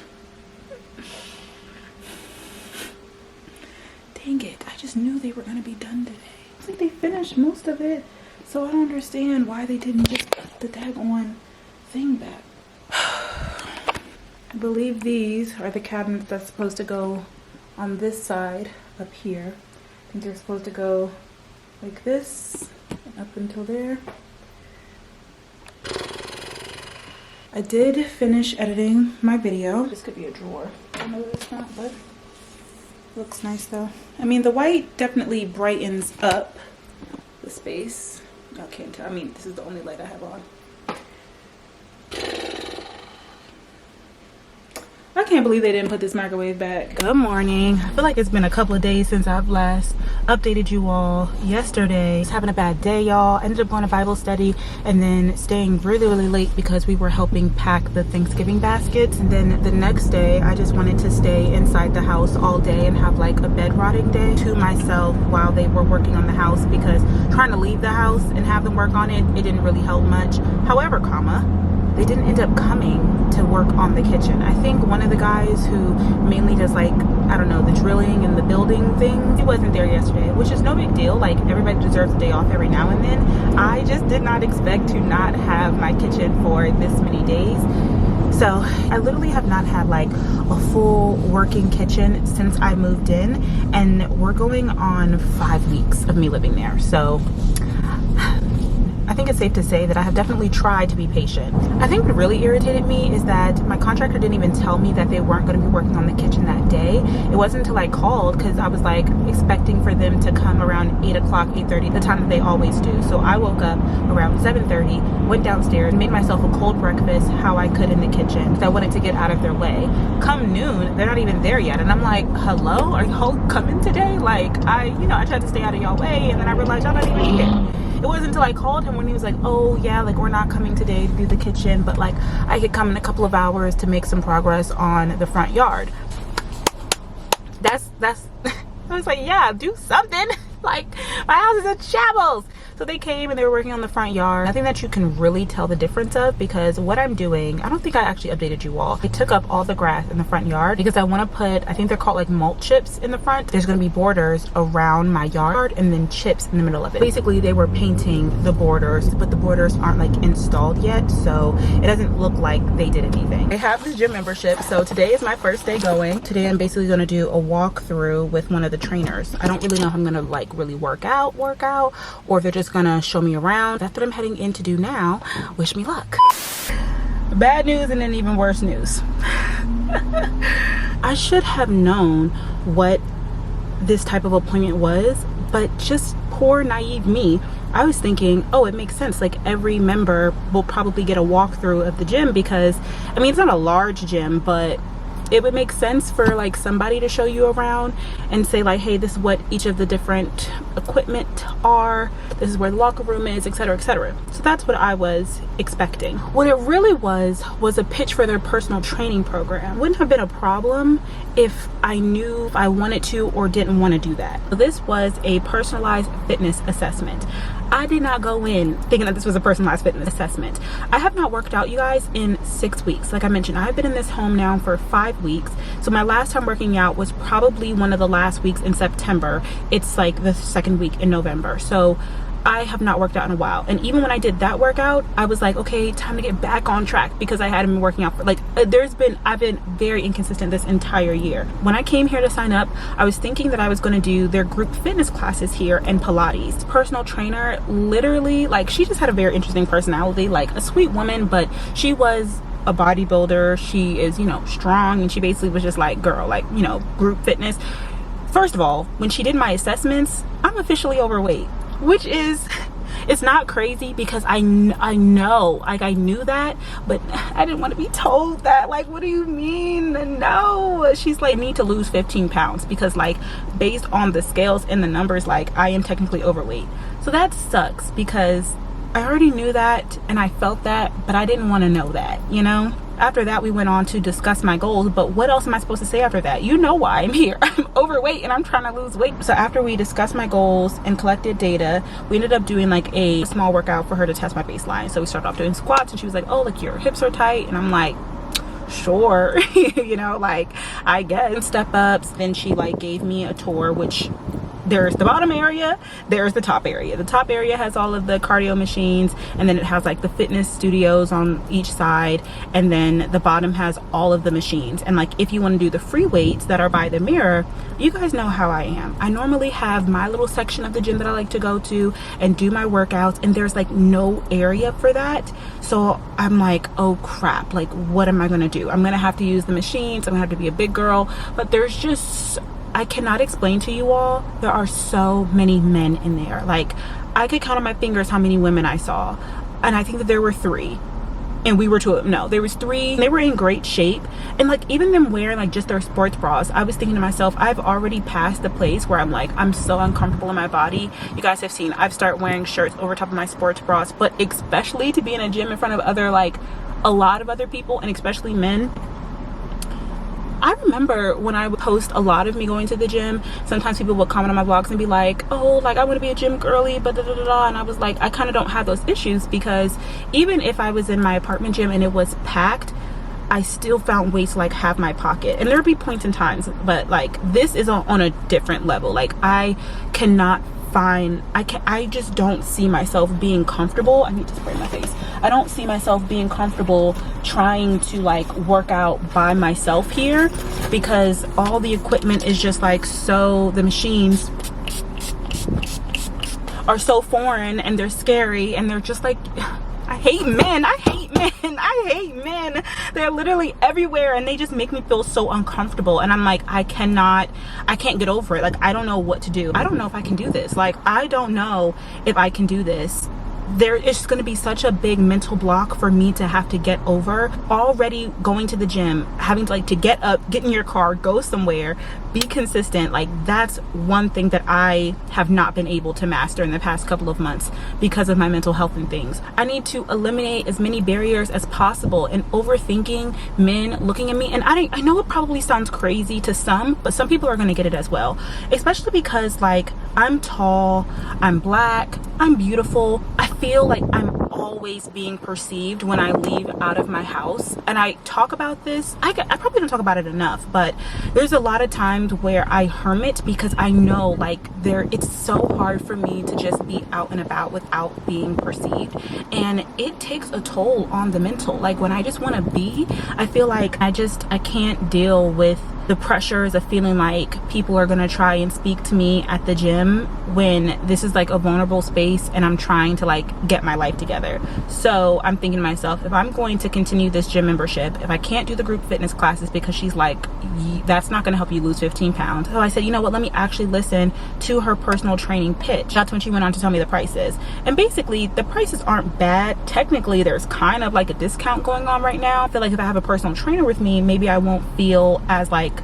Dang it, I just knew they were going to be done today. It's like they finished most of it, so I don't understand why they didn't just put the daggone thing back. I believe these are the cabinets that's supposed to go on this side up here. I think they're supposed to go like this and up until there. I did finish editing my video. This could be a drawer. I know that it's not, but looks nice though. I mean, the white definitely brightens up the space. I can't tell. I mean, this is the only light I have on. I can't believe they didn't put this microwave back. Good morning. I feel like it's been a couple of days since I've last updated you all. Yesterday, I was having a bad day, y'all. I ended up going to Bible study and then staying really late because we were helping pack the Thanksgiving baskets. And then the next day, I just wanted to stay inside the house all day and have like a bed rotting day to myself while they were working on the house, because trying to leave the house and have them work on it, it didn't really help much. However, they didn't end up coming to work on the kitchen. I think one of the guys who mainly does like, I don't know, the drilling and the building thing, he wasn't there yesterday, which is no big deal. Like everybody deserves a day off every now and then. I just did not expect to not have my kitchen for this many days. So I literally have not had like a full working kitchen since I moved in, and we're going on 5 weeks of me living there. So I think it's safe to say that I have definitely tried to be patient. I think what really irritated me is that my contractor didn't even tell me that they weren't going to be working on the kitchen that day. It wasn't until I called, because I was like expecting for them to come around 8 o'clock, 8:30, the time that they always do. So I woke up around 7:30, went downstairs, made myself a cold breakfast how I could in the kitchen, because I wanted to get out of their way. Come noon, they're not even there yet. And I'm like, hello, are y'all coming today? Like, I tried to stay out of y'all way, and then I realized y'all not even here. It wasn't until I called him when he was like, oh yeah, like we're not coming today to do the kitchen, but like I could come in a couple of hours to make some progress on the front yard. That's I was like, yeah, do something. Like my house is in shambles. So they came and they were working on the front yard. Nothing that you can really tell the difference of, because what I'm doing, I don't think I actually updated you all. I took up all the grass in the front yard because I want to put, I think they're called like mulch chips in the front. There's going to be borders around my yard and then chips in the middle of it. Basically, they were painting the borders, but the borders aren't like installed yet, so it doesn't look like they did anything. I have this gym membership, so today is my first day going. Today I'm basically going to do a walkthrough with one of the trainers. I don't really know if I'm going to like really work out, or if they're just gonna show me around. That's what I'm heading in to do now. Wish me luck. Bad news and then even worse news. I should have known what this type of appointment was, but just poor naive me, I was thinking, oh, it makes sense, like every member will probably get a walkthrough of the gym, because I mean it's not a large gym, but it would make sense for like somebody to show you around and say like, hey, this is what each of the different equipment are, this is where the locker room is, etc, etc. So that's what I was expecting. What it really was a pitch for their personal training program. Wouldn't have been a problem if I knew if I wanted to or didn't want to do that. So this was a personalized fitness assessment. I did not go in thinking that this was a personalized fitness assessment. I have not worked out, you guys, in 6 weeks. Like I mentioned, I've been in this home now for 5 weeks. So my last time working out was probably one of the last weeks in September. It's like the second week in November. So I have not worked out in a while, and even when I did that workout, I was like, okay, time to get back on track, because I hadn't been working out for like I've been very inconsistent this entire year. When I came here to sign up, I was thinking that I was going to do their group fitness classes here and Pilates. Personal trainer, literally, like, she just had a very interesting personality, like a sweet woman, but she was a bodybuilder. She is, you know, strong, and she basically was just like, girl, like, you know, group fitness. First of all, when she did my assessments, I'm officially overweight, which is, it's not crazy, because I know, like, I knew that, but I didn't want to be told that. Like, what do you mean? No. She's like, need to lose 15 pounds, because like, based on the scales and the numbers, like, I am technically overweight. So that sucks, because I already knew that and I felt that, but I didn't want to know that, you know? After that, we went on to discuss my goals, but what else am I supposed to say after that? You know why I'm here. I'm overweight and I'm trying to lose weight. So after we discussed my goals and collected data, we ended up doing like a small workout for her to test my baseline. So we started off doing squats, and she was like, oh, like, your hips are tight. And I'm like, sure. You know, like, I guess. Step ups. Then she like gave me a tour, which there's the bottom area, there's the top area. The top area has all of the cardio machines, and then it has like the fitness studios on each side, and then the bottom has all of the machines. And like, if you want to do the free weights that are by the mirror, you guys know how I am. I normally have my little section of the gym that I like to go to and do my workouts, and there's like no area for that. So I'm like, oh crap, like, what am I gonna do? I'm gonna have to use the machines, I'm gonna have to be a big girl. But there's just, I cannot explain to you all, there are so many men in there. Like, I could count on my fingers how many women I saw, and I think that there were 3, and there was 3. They were in great shape, and like, even them wearing like just their sports bras, I was thinking to myself, I've already passed the place where I'm like, I'm so uncomfortable in my body. You guys have seen, I've started wearing shirts over top of my sports bras, but especially to be in a gym in front of a lot of other people, and especially men. I remember when I would post a lot of me going to the gym, sometimes people would comment on my vlogs and be like, oh, like, I want to be a gym girly, but and I was like, I kind of don't have those issues, because even if I was in my apartment gym and it was packed, I still found ways to like have my pocket. And there'd be points and times, but like, this is on a different level. Like, I cannot find, I just don't see myself being comfortable. I need to spray my face. I don't see myself being comfortable trying to like work out by myself here, because all the equipment is just like, so the machines are so foreign, and they're scary, and they're just like, I hate men. They're literally everywhere, and they just make me feel so uncomfortable. And I'm like, I can't get over it. Like, I don't know what to do. I don't know if I can do this. Like, I don't know if I can do this. There is going to be such a big mental block for me to have to get over. Already going to the gym, having to like to get up, get in your car, go somewhere, be consistent. Like, that's one thing that I have not been able to master in the past couple of months because of my mental health and things. I need to eliminate as many barriers as possible, and overthinking men looking at me. And I know it probably sounds crazy to some, but some people are going to get it as well, especially because like, I'm tall, I'm black, I'm beautiful. I feel like I'm always being perceived when I leave out of my house. And I talk about this, I probably don't talk about it enough, but there's a lot of times where I hermit, because I know like it's so hard for me to just be out and about without being perceived, and it takes a toll on the mental. Like, when I just want to be, I feel like I can't deal with the pressures of feeling like people are going to try and speak to me at the gym when this is like a vulnerable space and I'm trying to like get my life together. So I'm thinking to myself, if I'm going to continue this gym membership, if I can't do the group fitness classes, because she's like, that's not going to help you lose 15 pounds. So I said, you know what, let me actually listen to her personal training pitch. That's when she went on to tell me the prices. And basically, the prices aren't bad. Technically, there's kind of like a discount going on right now. I feel like if I have a personal trainer with me, maybe I won't feel as like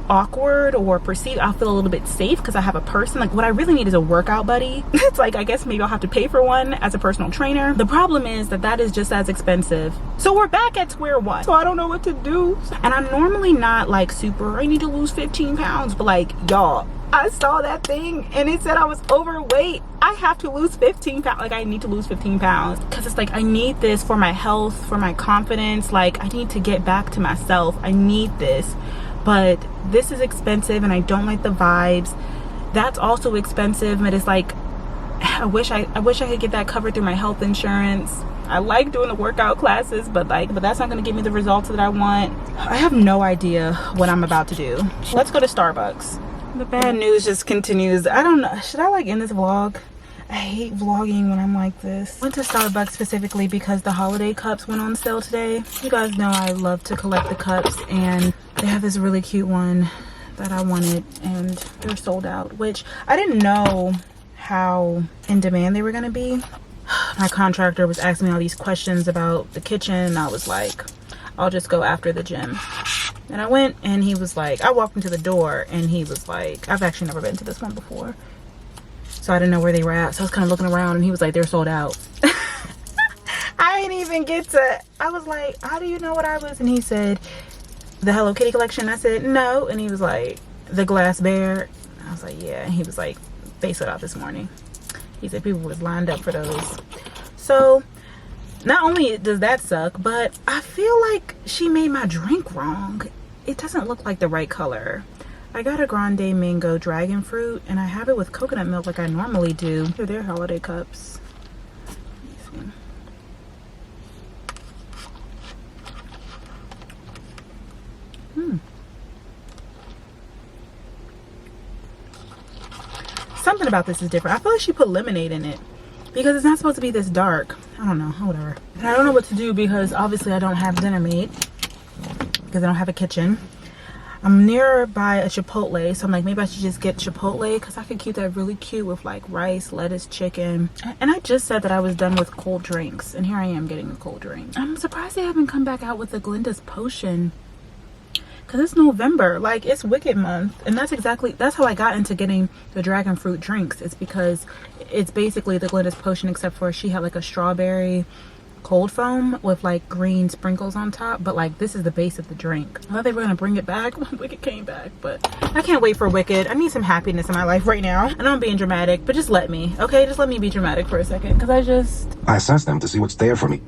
awkward or perceived. I'll feel a little bit safe because I have a person. Like, what I really need is a workout buddy. It's like, I guess maybe I'll have to pay for one as a personal trainer. The problem is that is just as expensive. So we're back at square one. So I don't know what to do. And I'm normally not like super, I need to lose 15 pounds, but like, y'all, I saw that thing and it said I was overweight. I have to lose 15 pounds. Like, I need to lose 15 pounds because it's like, I need this for my health, for my confidence. Like, I need to get back to myself. I need this. But this is expensive and I don't like the vibes. That's also expensive, but it's like I wish I could get that covered through my health insurance. I like doing the workout classes, but that's not going to give me the results that I want. I have no idea what I'm about to do. Let's go to Starbucks. The bad news just continues. I don't know. Should I like end this vlog? I hate vlogging when I'm like this. Went to Starbucks specifically because the holiday cups went on sale today. You guys know I love to collect the cups, and they have this really cute one that I wanted, and they're sold out, which I didn't know how in demand they were going to be. My contractor was asking me all these questions about the kitchen, and I was like, I'll just go after the gym. And I went, and he was like, I walked into the door, and he was like, I've actually never been to this one before, so I didn't know where they were at. So I was kind of looking around, and he was like, they're sold out. I didn't even get to, I was like, how do you know what I was? And he said, the Hello Kitty collection. I said, no. And he was like, the glass bear. I was like, yeah. And he was like, they sold out this morning. He said people was lined up for those. So not only does that suck, but I feel like she made my drink wrong. It doesn't look like the right color. I got a grande mango dragon fruit, and I have it with coconut milk like I normally do. They're their holiday cups. Let me see. Something about this is different. I feel like she put lemonade in it because it's not supposed to be this dark. I don't know, whatever. And I don't know what to do because obviously I don't have dinner made because I don't have a kitchen. I'm nearby a Chipotle, so I'm like, maybe I should just get Chipotle because I could keep that really cute with like rice, lettuce, chicken. And I just said that I was done with cold drinks, and here I am getting a cold drink. I'm surprised they haven't come back out with the Glinda's potion, because it's November, like it's Wicked month, and that's how I got into getting the dragon fruit drinks. It's because it's basically the Glinda's potion, except for she had like a strawberry cold foam with like green sprinkles on top, but like this is the base of the drink. I thought they were gonna bring it back when Wicked came back, but I can't wait for Wicked. I need some happiness in my life right now. I know I'm being dramatic, but just let me, okay? Just let me be dramatic for a second, because I assess them to see what's there for me.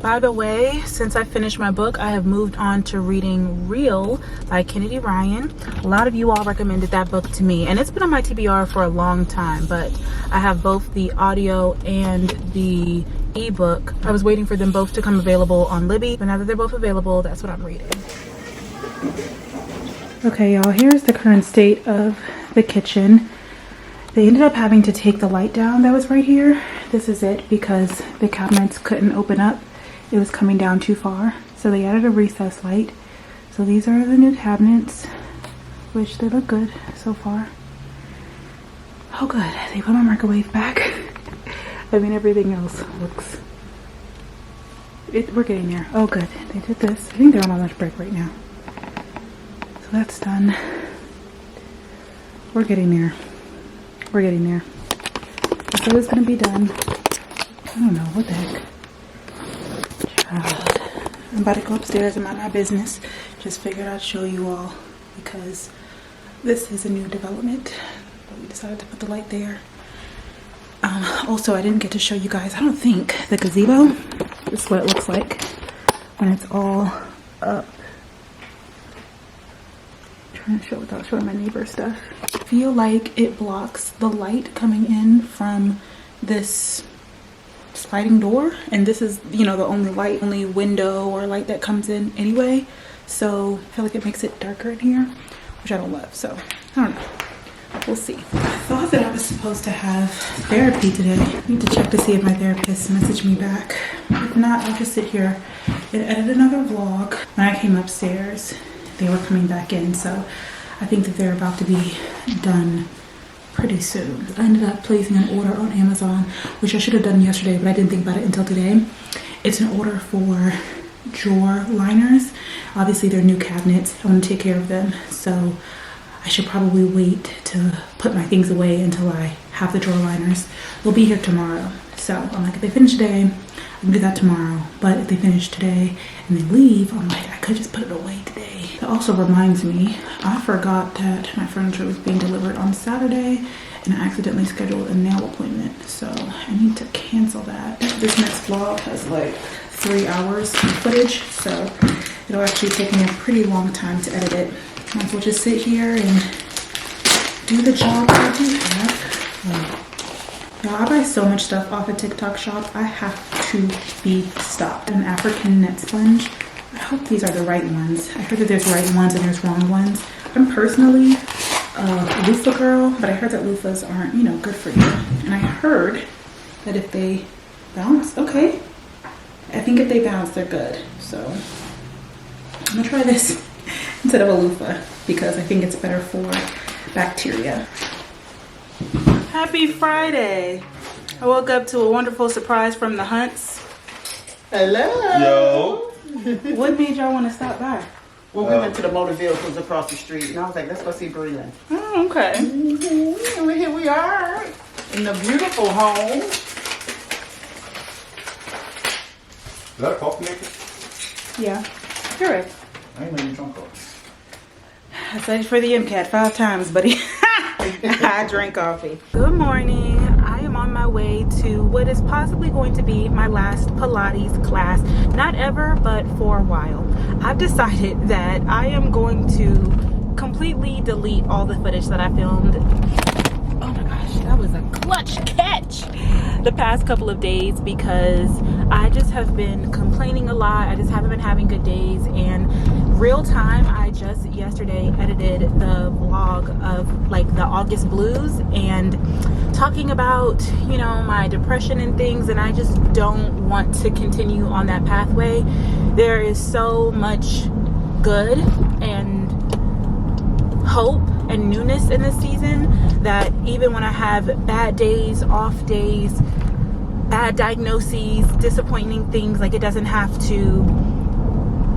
By the way, since I finished my book, I have moved on to reading Real by Kennedy Ryan. A lot of you all recommended that book to me, and it's been on my TBR for a long time, but I have both the audio and the ebook. I was waiting for them both to come available on Libby, but now that they're both available, that's what I'm reading. Okay, y'all, here's the current state of the kitchen. They ended up having to take the light down that was right here. This is it because the cabinets couldn't open up. It was coming down too far, so they added a recessed light. So these are the new cabinets, which they look good so far. Oh good, they put my microwave back. I mean, everything else looks, we're getting there. Oh good, they did this. I think they're on a lunch break right now. So that's done. We're getting there. We're getting there. I said it's gonna be done. I don't know, what the heck. I'm about to go upstairs and mind my business. Just figured I'd show you all because this is a new development. But we decided to put the light there. Also, I didn't get to show you guys, I don't think, the gazebo. This is what it looks like when it's all up. I'm trying to show without showing my neighbor stuff. I feel like it blocks the light coming in from this sliding door, and this is, you know, the only window or light that comes in anyway, so I feel like it makes it darker in here, which I don't love. So I don't know, we'll see. I thought that I was supposed to have therapy today. I need to check to see if my therapist messaged me back. If not, I'll just sit here and edit another vlog. When I came upstairs, they were coming back in, so I think that they're about to be done pretty soon. I ended up placing an order on Amazon, which I should have done yesterday, but I didn't think about it until today. It's an order for drawer liners. Obviously they're new cabinets. I want to take care of them, so I should probably wait to put my things away until I have the drawer liners. They'll be here tomorrow, so I'm like, if they finish today, I can do that tomorrow. But if they finish today and they leave, I'm like, I could just put it away today. That also reminds me, I forgot that my furniture was being delivered on Saturday, and I accidentally scheduled a nail appointment, so I need to cancel that. This next vlog has like 3 hours of footage, so it'll actually take me a pretty long time to edit it. Might as well just sit here and do the job I do have. Y'all, I buy so much stuff off of TikTok shop. I have to be stopped. An African net sponge. I hope these are the right ones. I heard that there's right ones and there's wrong ones. I'm personally a loofah girl, but I heard that loofahs aren't, you know, good for you. And I heard that if they bounce, okay. I think if they bounce, they're good. So I'm gonna try this instead of a loofah because I think it's better for bacteria. Happy Friday. I woke up to a wonderful surprise from the Hunts. Hello. Yo. What made y'all want to stop by? Well, we went to the motor vehicles across the street, and I was like, let's go see Brelynn. Oh, okay. And here we are in the beautiful home. Is that a coffee maker? Yeah. You're right. I ain't making drunk coffee. I said it for the MCAT 5 times, buddy. I drink coffee. Good morning. I am on my way to what is possibly going to be my last Pilates class. Not ever, but for a while. I've decided that I am going to completely delete all the footage that I filmed. Oh my gosh, that was a clutch catch the past couple of days because I just have been complaining a lot. I just haven't been having good days, and real time I just yesterday edited the vlog of like the August blues and talking about, you know, my depression and things, and I just don't want to continue on that pathway. There is so much good and hope and newness in this season that even when I have bad days, off days, bad diagnoses, disappointing things, like it doesn't have to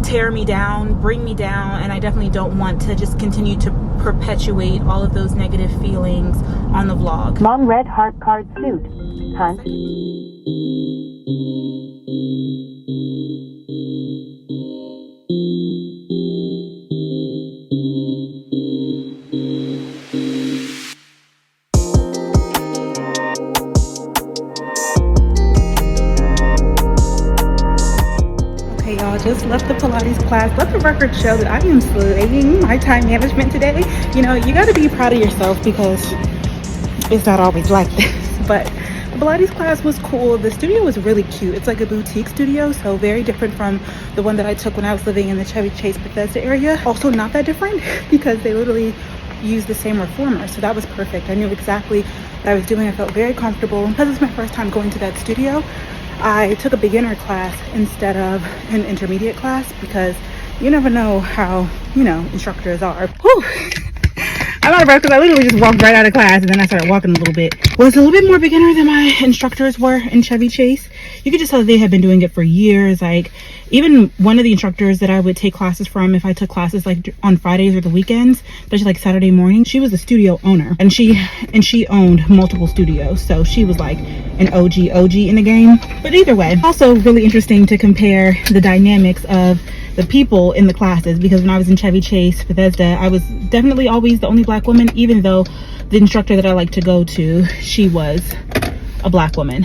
tear me down, bring me down, and I definitely don't want to just continue to perpetuate all of those negative feelings on the vlog. Long red heart card suit. Hunt. Just left the Pilates class. Let the record show that I am slaying my time management today. You know, you got to be proud of yourself because it's not always like this. But the Pilates class was cool. The studio was really cute. It's like a boutique studio, so very different from the one that I took when I was living in the Chevy Chase Bethesda area. Also not that different because they literally used the same reformer, so that was perfect. I knew exactly what I was doing. I felt very comfortable. Because it's my first time going to that studio, I took a beginner class instead of an intermediate class because you never know how, you know, instructors are. Whew. I'm out of breath because I literally just walked right out of class and then I started walking a little bit. Well, it's a little bit more beginner than my instructors were in Chevy Chase. You could just tell they had been doing it for years. Like even one of the instructors that I would take classes from, if I took classes like on Fridays or the weekends, especially like Saturday morning, she was the studio owner and she owned multiple studios. So she was like an OG in the game. But either way, also really interesting to compare the dynamics of the people in the classes, because when I was in Chevy Chase Bethesda, I was definitely always the only black woman, even though the instructor that I like to go to, she was a black woman.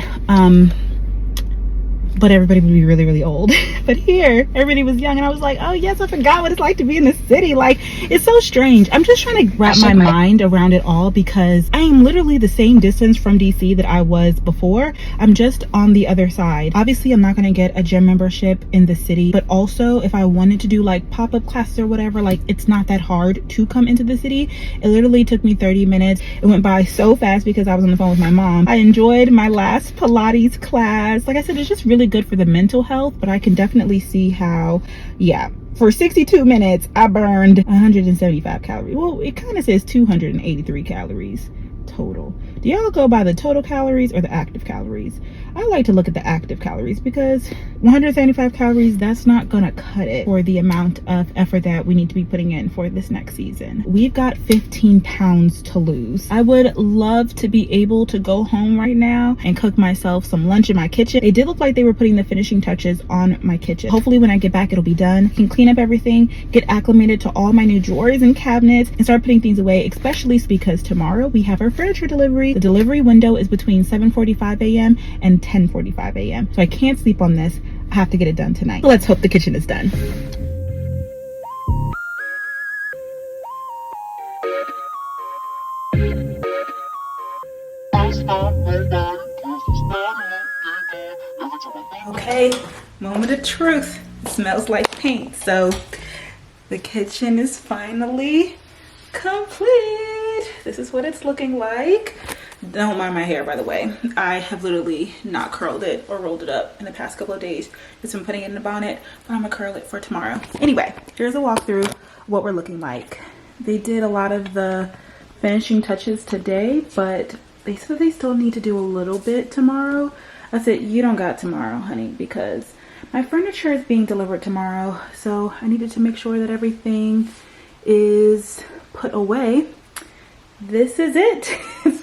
But everybody would be really, really old. But here, everybody was young, and I was like, oh yes, I forgot what it's like to be in the city. Like, it's so strange. I'm just trying to wrap my mind around it all because I am literally the same distance from DC that I was before. I'm just on the other side. Obviously, I'm not gonna get a gym membership in the city, but also if I wanted to do like pop-up classes or whatever, like it's not that hard to come into the city. It literally took me 30 minutes. It went by so fast because I was on the phone with my mom. I enjoyed my last Pilates class. Like I said, it's just really good for the mental health, but I can definitely see how, yeah, for 62 minutes I burned 175 calories. Well, it kind of says 283 calories total. Do y'all go by the total calories or the active calories? I like to look at the active calories because 175 calories, that's not gonna cut it for the amount of effort that we need to be putting in for this next season. We've got 15 pounds to lose. I would love to be able to go home right now and cook myself some lunch in my kitchen. They did look like they were putting the finishing touches on my kitchen. Hopefully when I get back, it'll be done. I can clean up everything, get acclimated to all my new drawers and cabinets, and start putting things away, especially because tomorrow we have our furniture delivery. The delivery window is between 7:45 a.m. and 10:45 a.m. So I can't sleep on this. I have to get it done tonight. So let's hope the kitchen is done. Don't stop, nobody. Okay, moment of truth. It smells like paint. So the kitchen is finally complete. This is what it's looking like. Don't mind my hair, by the way. I have literally not curled it or rolled it up in the past couple of days. Just been putting it in a bonnet, but I'm gonna curl it for tomorrow. Anyway, here's a walkthrough of what we're looking like. They did a lot of the finishing touches today, but they said they still need to do a little bit tomorrow. I said, you don't got tomorrow, honey, because my furniture is being delivered tomorrow. So I needed to make sure that everything is put away. This is it. It's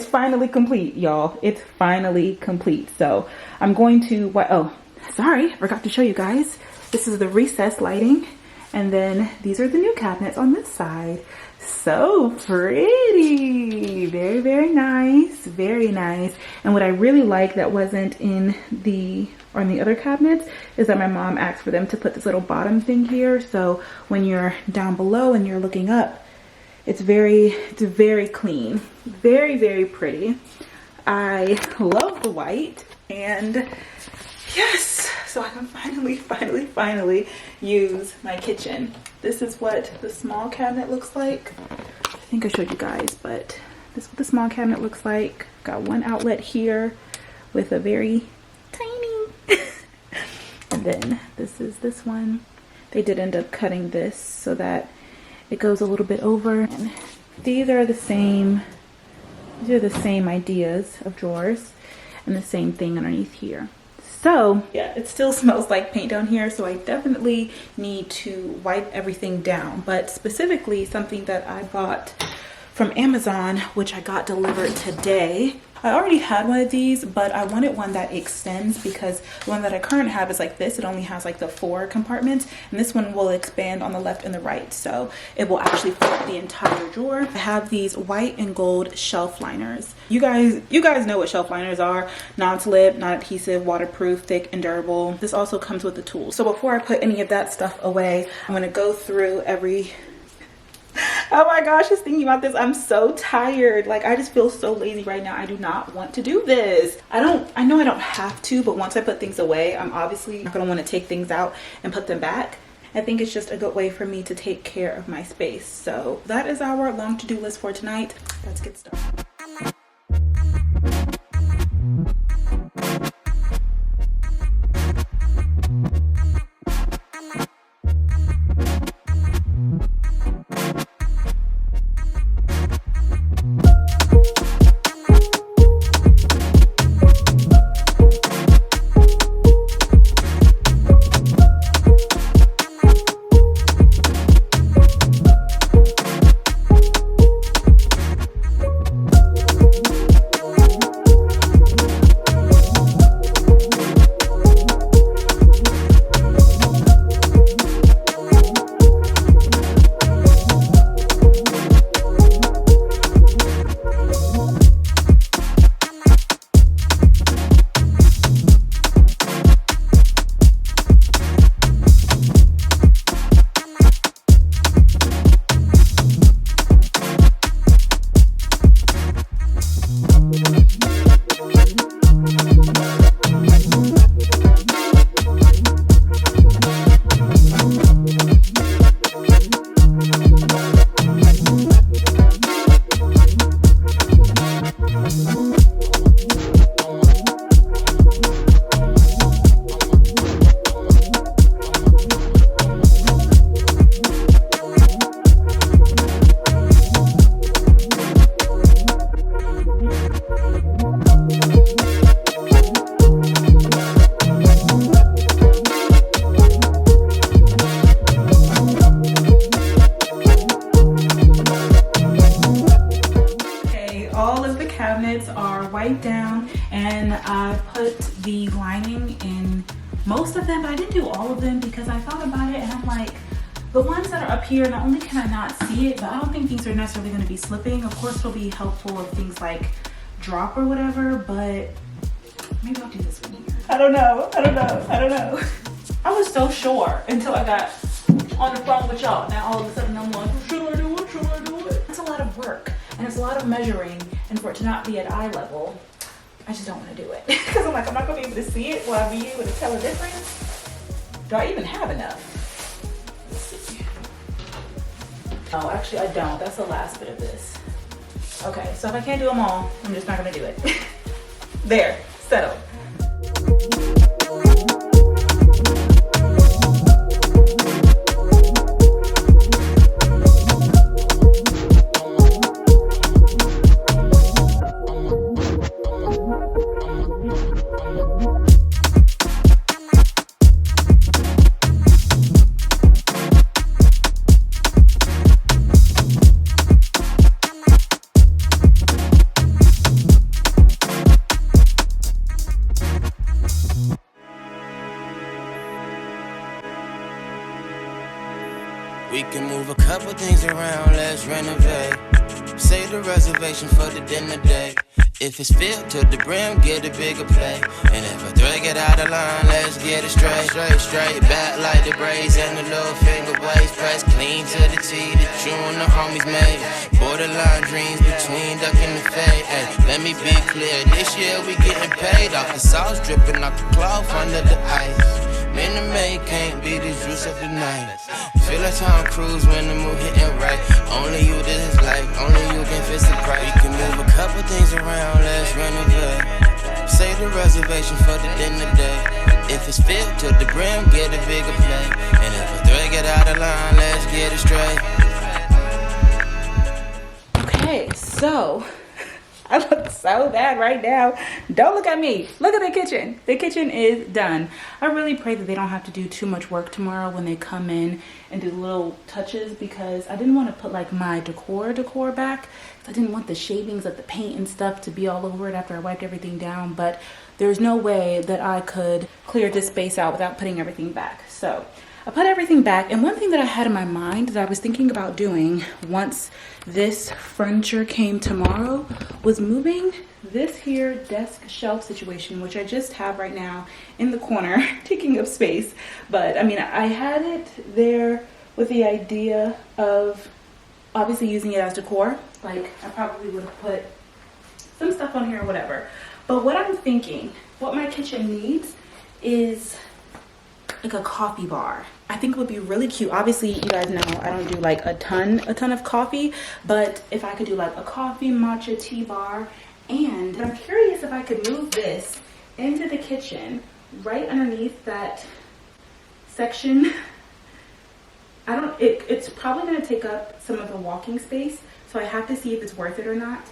finally complete, y'all. It's finally complete. So I'm going to, oh, sorry, I forgot to show you guys. This is the recessed lighting. And then these are the new cabinets on this side. So pretty. Very, very nice. Very nice. And what I really like that wasn't in the other cabinets is that my mom asked for them to put this little bottom thing here. So when you're down below and you're looking up, it's very clean. Very, very pretty. I love the white. And yes, so I can finally use my kitchen. This is what the small cabinet looks like. I think I showed you guys, but this is what the small cabinet looks like. Got one outlet here with a very tiny, and then this is this one. They did end up cutting this so that it goes a little bit over. And these are the same ideas of drawers and the same thing underneath here. So yeah, it still smells like paint down here, so I definitely need to wipe everything down. But specifically something that I bought from Amazon, which I got delivered today. I already had one of these, but I wanted one that extends because the one that I currently have is like this. It only has like the 4 compartments, and this one will expand on the left and the right. So it will actually fill up the entire drawer. I have these white and gold shelf liners. You guys know what shelf liners are. Non-slip, non-adhesive, waterproof, thick, and durable. This also comes with the tools. So before I put any of that stuff away, I'm gonna go through every... Oh my gosh, just thinking about this, I'm so tired. Like, I just feel so lazy right now. I do not want to do this. I know I don't have to, but once I put things away, I'm obviously not gonna want to take things out and put them back. I think it's just a good way for me to take care of my space. So that is our long to-do list for tonight. Let's get started. Down, and I put the lining in most of them, but I didn't do all of them because I thought about it and I'm like, the ones that are up here, not only can I not see it, but I don't think these are necessarily going to be slipping. Of course it'll be helpful if things like drop or whatever, but maybe I'll do this one here. I don't know. I was so sure until I got on the phone with y'all. Now all of a sudden I'm like, should I do it? It's a lot of work and it's a lot of measuring, and for it to not be at eye level, I just don't want to do it. Because I'm like, I'm not going to be able to see it. Will I be able to tell the difference? Do I even have enough? Let's see. Oh, actually I don't. That's the last bit of this. Okay, so if I can't do them all, I'm just not going to do it. There, settled. We can move a couple things around, let's renovate. Save the reservation for the dinner date. If it's filled to the brim, get a bigger plate. And if I drag it out of line, let's get it straight. Straight back like the braids and the little finger waves. Press clean to the T that you and the homies made. Borderline dreams between duck and the fade. Hey, let me be clear, this year we getting paid off the sauce dripping off the cloth under the ice. Man, the maid can't be the juice of the night. Feel like Tom Cruise when the mood hitting right. Only you this life, only you can fix the price. We can move a couple things around, let's renovate. Save the reservation for the dinner date. If it's filled to the brim, get a bigger plate. And if I drag it out of line, let's get it straight. Okay, so I look so bad right now. Don't look at me. Look at the kitchen. The kitchen is done. I really pray that they don't have to do too much work tomorrow when they come in and do little touches, because I didn't want to put like my decor back. I didn't want the shavings of the paint and stuff to be all over it after I wiped everything down, but there's no way that I could clear this space out without putting everything back. So I put everything back, and one thing that I had in my mind that I was thinking about doing once this furniture came tomorrow was moving this here desk shelf situation, which I just have right now in the corner, taking up space. But I mean, I had it there with the idea of obviously using it as decor. Like I probably would have put some stuff on here or whatever. But what I'm thinking, what my kitchen needs is like a coffee bar. I think it would be really cute. Obviously, you guys know I don't do like a ton of coffee, but if I could do like a coffee matcha tea bar, and I'm curious if I could move this into the kitchen right underneath that section. It's probably going to take up some of the walking space, so I have to see if it's worth it or not.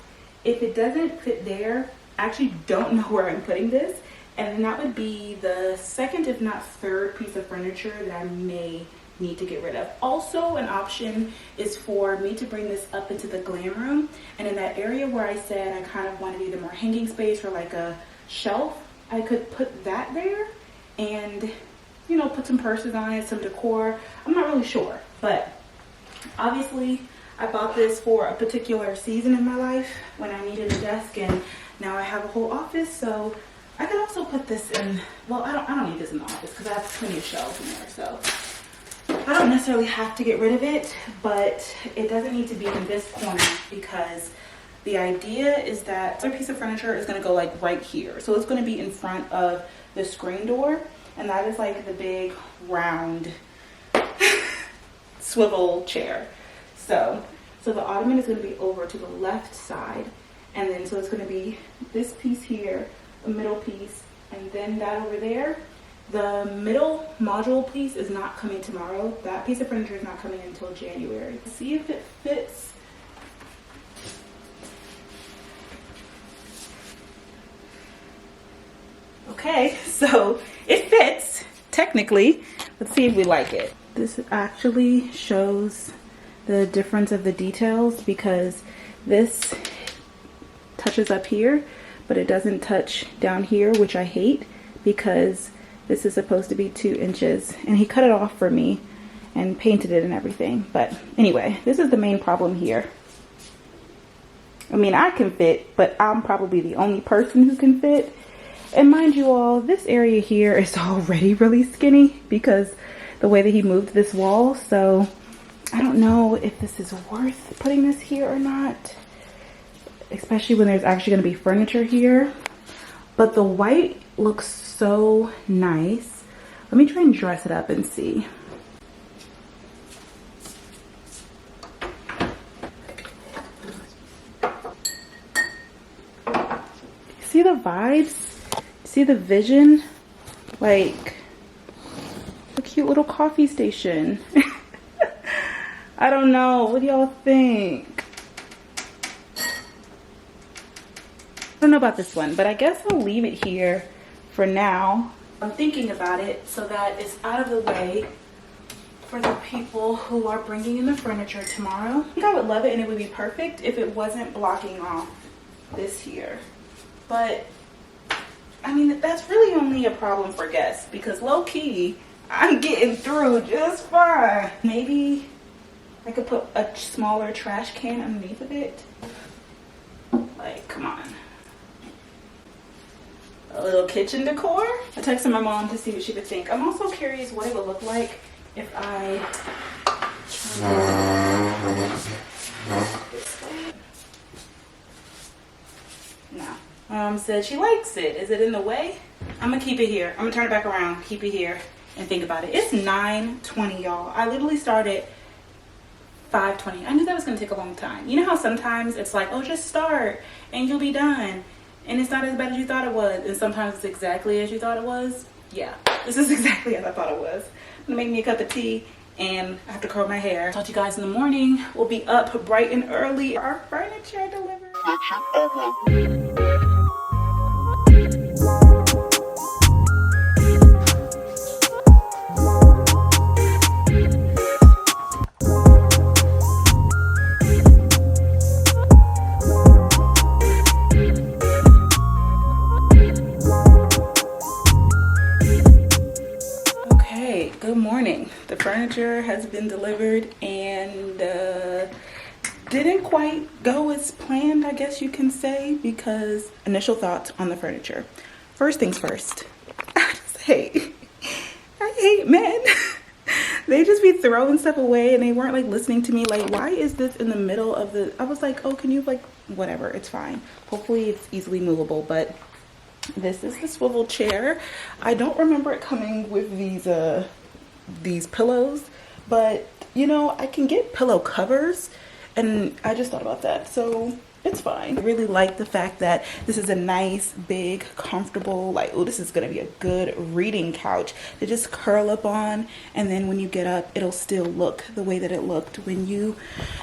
If it doesn't fit there, I actually don't know where I'm putting this. And then that would be the second, if not third, piece of furniture that I may need to get rid of. Also, an option is for me to bring this up into the glam room. And in that area where I said I kind of wanted either more hanging space or like a shelf, I could put that there and, you know, put some purses on it, some decor. I'm not really sure. But obviously, I bought this for a particular season in my life when I needed a desk. And now I have a whole office, so I could also put this in, well, I don't need this in the office because I have plenty of shelves in there, so I don't necessarily have to get rid of it, but it doesn't need to be in this corner because the idea is that the other piece of furniture is going to go like right here. So it's going to be in front of the screen door, and that is like the big round swivel chair. So the ottoman is going to be over to the left side, and then so it's going to be this piece here, a middle piece, and then that over there. The middle module piece is not coming tomorrow. That piece of furniture is not coming until January. See if it fits. Okay, so it fits technically. Let's see if we like it. This actually shows the difference of the details because this touches up here, but it doesn't touch down here, which I hate because this is supposed to be 2 inches, and he cut it off for me and painted it and everything. But anyway, this is the main problem here. I mean, I can fit, but I'm probably the only person who can fit. And mind you all, this area here is already really skinny because the way that he moved this wall. So I don't know if this is worth putting this here or not, especially when there's actually going to be furniture here. but the white looks so nice. Let me try and dress it up and see. See the vibes? See the vision? Like a cute little coffee station. I don't know. What do y'all think? I don't know about this one, but I guess I'll leave it here for now. I'm thinking about it so that it's out of the way for the people who are bringing in the furniture tomorrow. I think I would love it and it would be perfect if it wasn't blocking off this here. But I mean, that's really only a problem for guests because low-key, I'm getting through just fine. Maybe I could put a smaller trash can underneath of it. Like, come on. A little kitchen decor. I texted my mom to see what she would think. I'm also curious what it would look like if I no. Mom said she likes it. Is it in the way? I'm gonna keep it here. I'm gonna turn it back around, keep it here, and think about it. It's 9:20, y'all. I literally started 5:20. I knew that was gonna take a long time. You know how sometimes it's like, oh, just start and you'll be done. And it's not as bad as you thought it was. And sometimes it's exactly as you thought it was. Yeah, this is exactly as I thought it was. I'm gonna make me a cup of tea and I have to curl my hair. Talk to you guys in the morning. We'll be up bright and early. Our furniture delivered. Good morning. The furniture has been delivered and didn't quite go as planned, I guess you can say, because initial thoughts on the furniture. First things first, I hate men. They just be throwing stuff away and they weren't like listening to me. Like, why is this in the middle of the, I was like, oh, can you like, whatever, it's fine. Hopefully it's easily movable, but this is the swivel chair. I don't remember it coming with these pillows, but you know, I can get pillow covers and I just thought about that, so it's fine. I really like the fact that this is a nice, big, comfortable, like, oh, this is gonna be a good reading couch to just curl up on, and then when you get up, it'll still look the way that it looked when you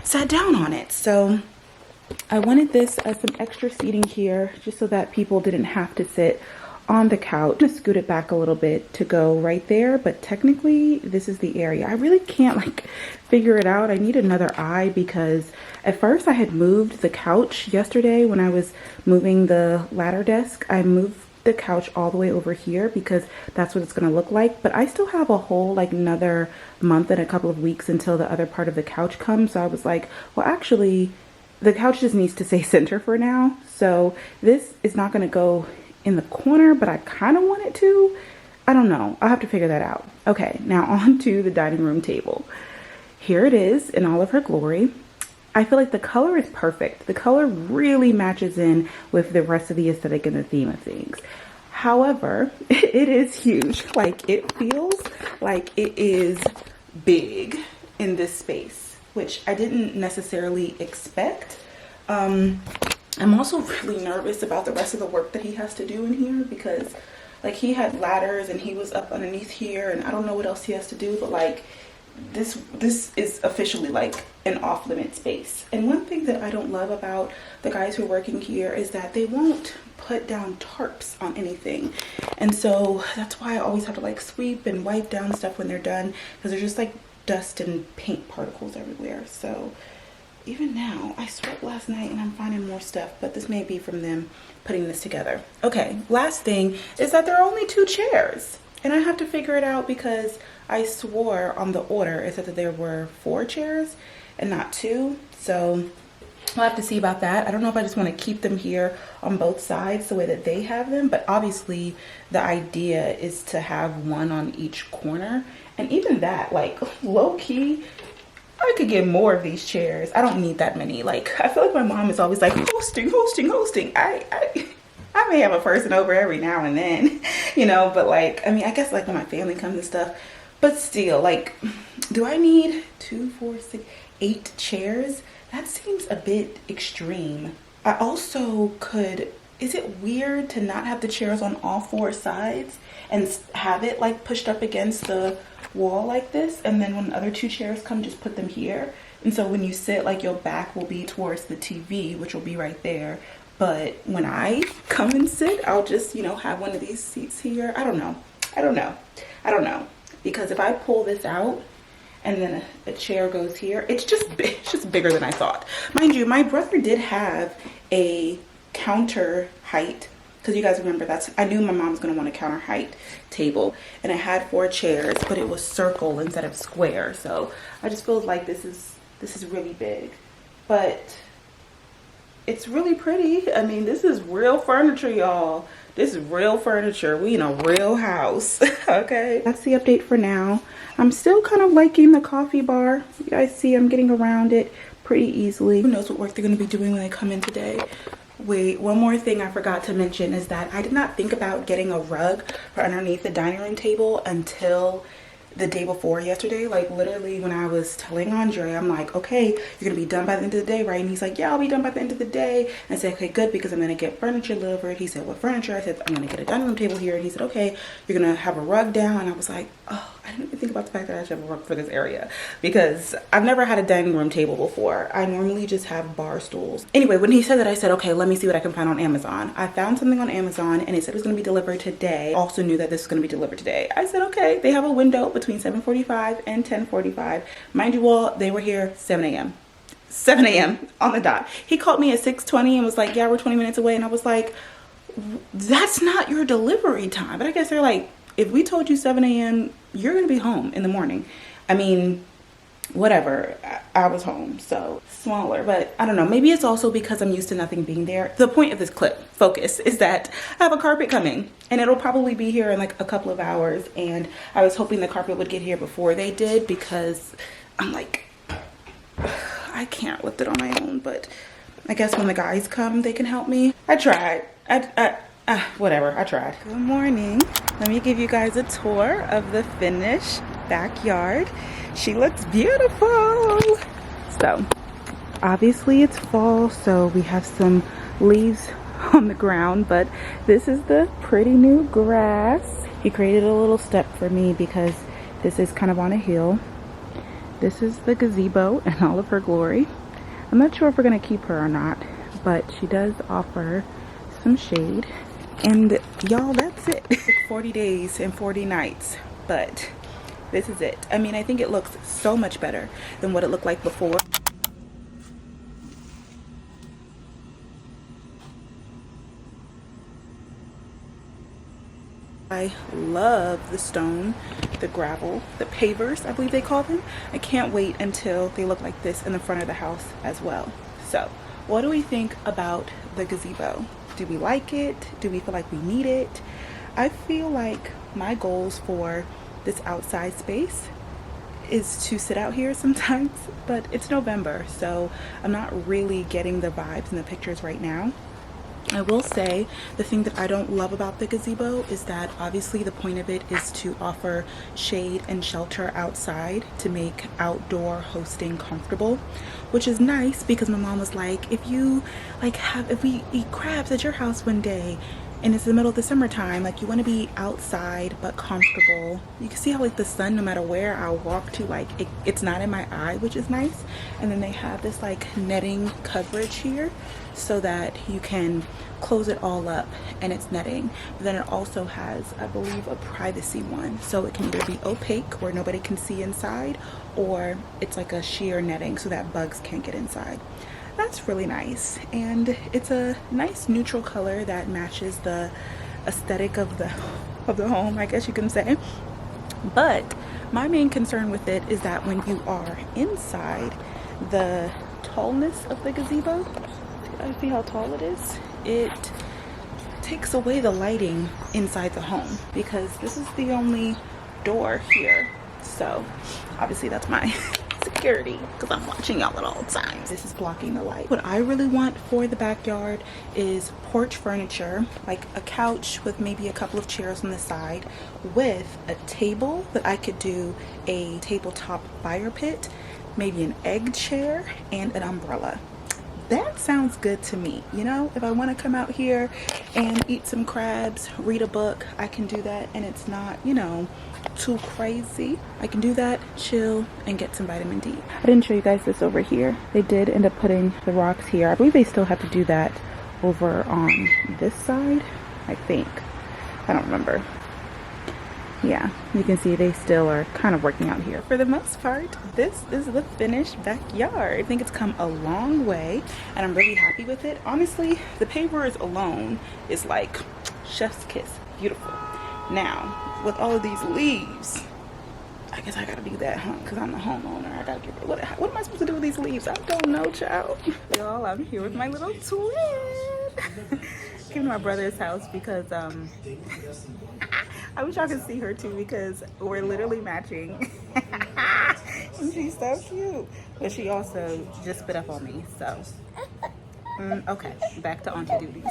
sat down on it. So I wanted this as some extra seating here just so that people didn't have to sit on the couch. Just scoot it back a little bit to go right there, but technically this is the area. I really can't like figure it out. I need another eye because at first I had moved the couch yesterday when I was moving the ladder desk. I moved the couch all the way over here because that's what it's going to look like, but I still have a whole like another month and a couple of weeks until the other part of the couch comes. So I was like, well, actually the couch just needs to stay center for now. So this is not going to go in the corner, but I kind of want it to. I don't know. I'll have to figure that out. Okay, now on to the dining room table. Here it is in all of her glory. I feel like the color is perfect. The color really matches in with the rest of the aesthetic and the theme of things. However, it is huge. Like, it feels like it is big in this space, which I didn't necessarily expect. I'm also really nervous about the rest of the work that he has to do in here because like he had ladders and he was up underneath here and I don't know what else he has to do, but like this is officially like an off-limit space. And one thing that I don't love about the guys who are working here is that they won't put down tarps on anything. And so that's why I always have to like sweep and wipe down stuff when they're done because there's just like dust and paint particles everywhere. So even now, I swept last night and I'm finding more stuff, but this may be from them putting this together. Okay, last thing is that there are only 2 chairs and I have to figure it out because I swore on the order it said that there were 4 chairs and not 2. So we'll have to see about that. I don't know if I just want to keep them here on both sides the way that they have them, but obviously the idea is to have one on each corner. And even that, like low-key, I could get more of these chairs. I don't need that many. Like, I feel like my mom is always like, hosting. I may have a person over every now and then, you know, but like, I mean, I guess like when my family comes and stuff, but still, like, do I need 2, 4, 6, 8 chairs? That seems a bit extreme. I also could, is it weird to not have the chairs on all 4 sides and have it like pushed up against the wall like this, and then when the other 2 chairs come, just put them here? And so when you sit, like, your back will be towards the TV, which will be right there. But when I come and sit, I'll just, you know, have one of these seats here. I don't know. Because if I pull this out and then a chair goes here, it's just bigger than I thought. Mind you, my brother did have a counter height, because you guys remember I knew my mom was going to want a counter height table, and it had 4 chairs, but it was circle instead of square. So I just feel like this is really big, but it's really pretty. I mean, this is real furniture, y'all. This is real furniture. We in a real house. Okay, that's the update for now. I'm still kind of liking the coffee bar. You guys see I'm getting around it pretty easily. Who knows what work they're going to be doing when they come in today. Wait, one more thing I forgot to mention is that I did not think about getting a rug for underneath the dining room table until the day before yesterday. Like, literally, when I was telling Andre, I'm like, okay, you're gonna be done by the end of the day, right? And he's like, yeah, I'll be done by the end of the day. And I said, okay, good, because I'm gonna get furniture delivered. He said, what furniture? I said, I'm gonna get a dining room table here. And he said, okay, you're gonna have a rug down. And I was like, oh, I didn't even think about the fact that I should have a rug for this area, because I've never had a dining room table before. I normally just have bar stools. Anyway, when he said that, I said, okay, let me see what I can find on Amazon. I found something on Amazon, and it said it was gonna be delivered today. Also knew that this was gonna be delivered today. I said, okay, they have a window between 7:45 and 10:45. Mind you all, they were here 7 a.m. 7 a.m. on the dot. He called me at 6:20 and was like, yeah, we're 20 minutes away. And I was like, that's not your delivery time. But I guess they're like, if we told you 7 a.m., you're going to be home in the morning. I mean, whatever. I was home, so smaller. But I don't know. Maybe it's also because I'm used to nothing being there. The point of this clip, focus, is that I have a carpet coming, and it'll probably be here in like a couple of hours. And I was hoping the carpet would get here before they did, because I'm like, I can't lift it on my own. But I guess when the guys come, they can help me. I tried. Whatever, I tried. Good morning. Let me give you guys a tour of the finished backyard. She looks beautiful. So obviously it's fall, so we have some leaves on the ground, but this is the pretty new grass. He created a little step for me because this is kind of on a hill. This is the gazebo in all of her glory. I'm not sure if we're gonna keep her or not, but she does offer some shade. And y'all, that's it. 40 days and 40 nights, but this is it. I mean, I think it looks so much better than what it looked like before. I love the stone, the gravel, the pavers, I believe they call them. I can't wait until they look like this in the front of the house as well. So, what do we think about the gazebo? Do we like it? Do we feel like we need it? I feel like my goals for this outside space is to sit out here sometimes, but it's November, so I'm not really getting the vibes in the pictures right now. I will say the thing that I don't love about the gazebo is that obviously the point of it is to offer shade and shelter outside to make outdoor hosting comfortable, which is nice because my mom was like, if we eat crabs at your house one day and it's the middle of the summertime, like, you want to be outside but comfortable. You can see how like the sun, no matter where I walk to, like it's not in my eye, which is nice. And then they have this like netting coverage here so that you can close it all up and it's netting. But then it also has, I believe, a privacy one, so it can either be opaque where nobody can see inside, or it's like a sheer netting so that bugs can't get inside. That's really nice, and it's a nice neutral color that matches the aesthetic of the home, I guess you can say. But my main concern with it is that when you are inside, the tallness of the gazebo, I see how tall it is, it takes away the lighting inside the home because this is the only door here. So obviously that's my security because I'm watching y'all at all times. This is blocking the light. What I really want for the backyard is porch furniture, like a couch with maybe a couple of chairs on the side with a table that I could do a tabletop fire pit, maybe an egg chair, and an umbrella. That sounds good to me. You know, if I want to come out here and eat some crabs, read a book, I can do that, and it's not, you know, too crazy. I can do that, chill, and get some vitamin D. I didn't show you guys this over here. They did end up putting the rocks here. I believe they still have to do that over on this side, I think. I don't remember. Yeah, you can see they still are kind of working out here. For the most part, this is the finished backyard. I think it's come a long way, and I'm really happy with it. Honestly, the pavers alone is like chef's kiss. Beautiful. Now, with all of these leaves, I guess I gotta do that, huh? Because I'm the homeowner. I gotta get what am I supposed to do with these leaves? I don't know, child. Y'all, I'm here with my little twin. Came to my brother's house because I wish y'all could see her too because we're literally matching. And she's so cute. But she also just spit up on me, so. Okay, back to auntie duties.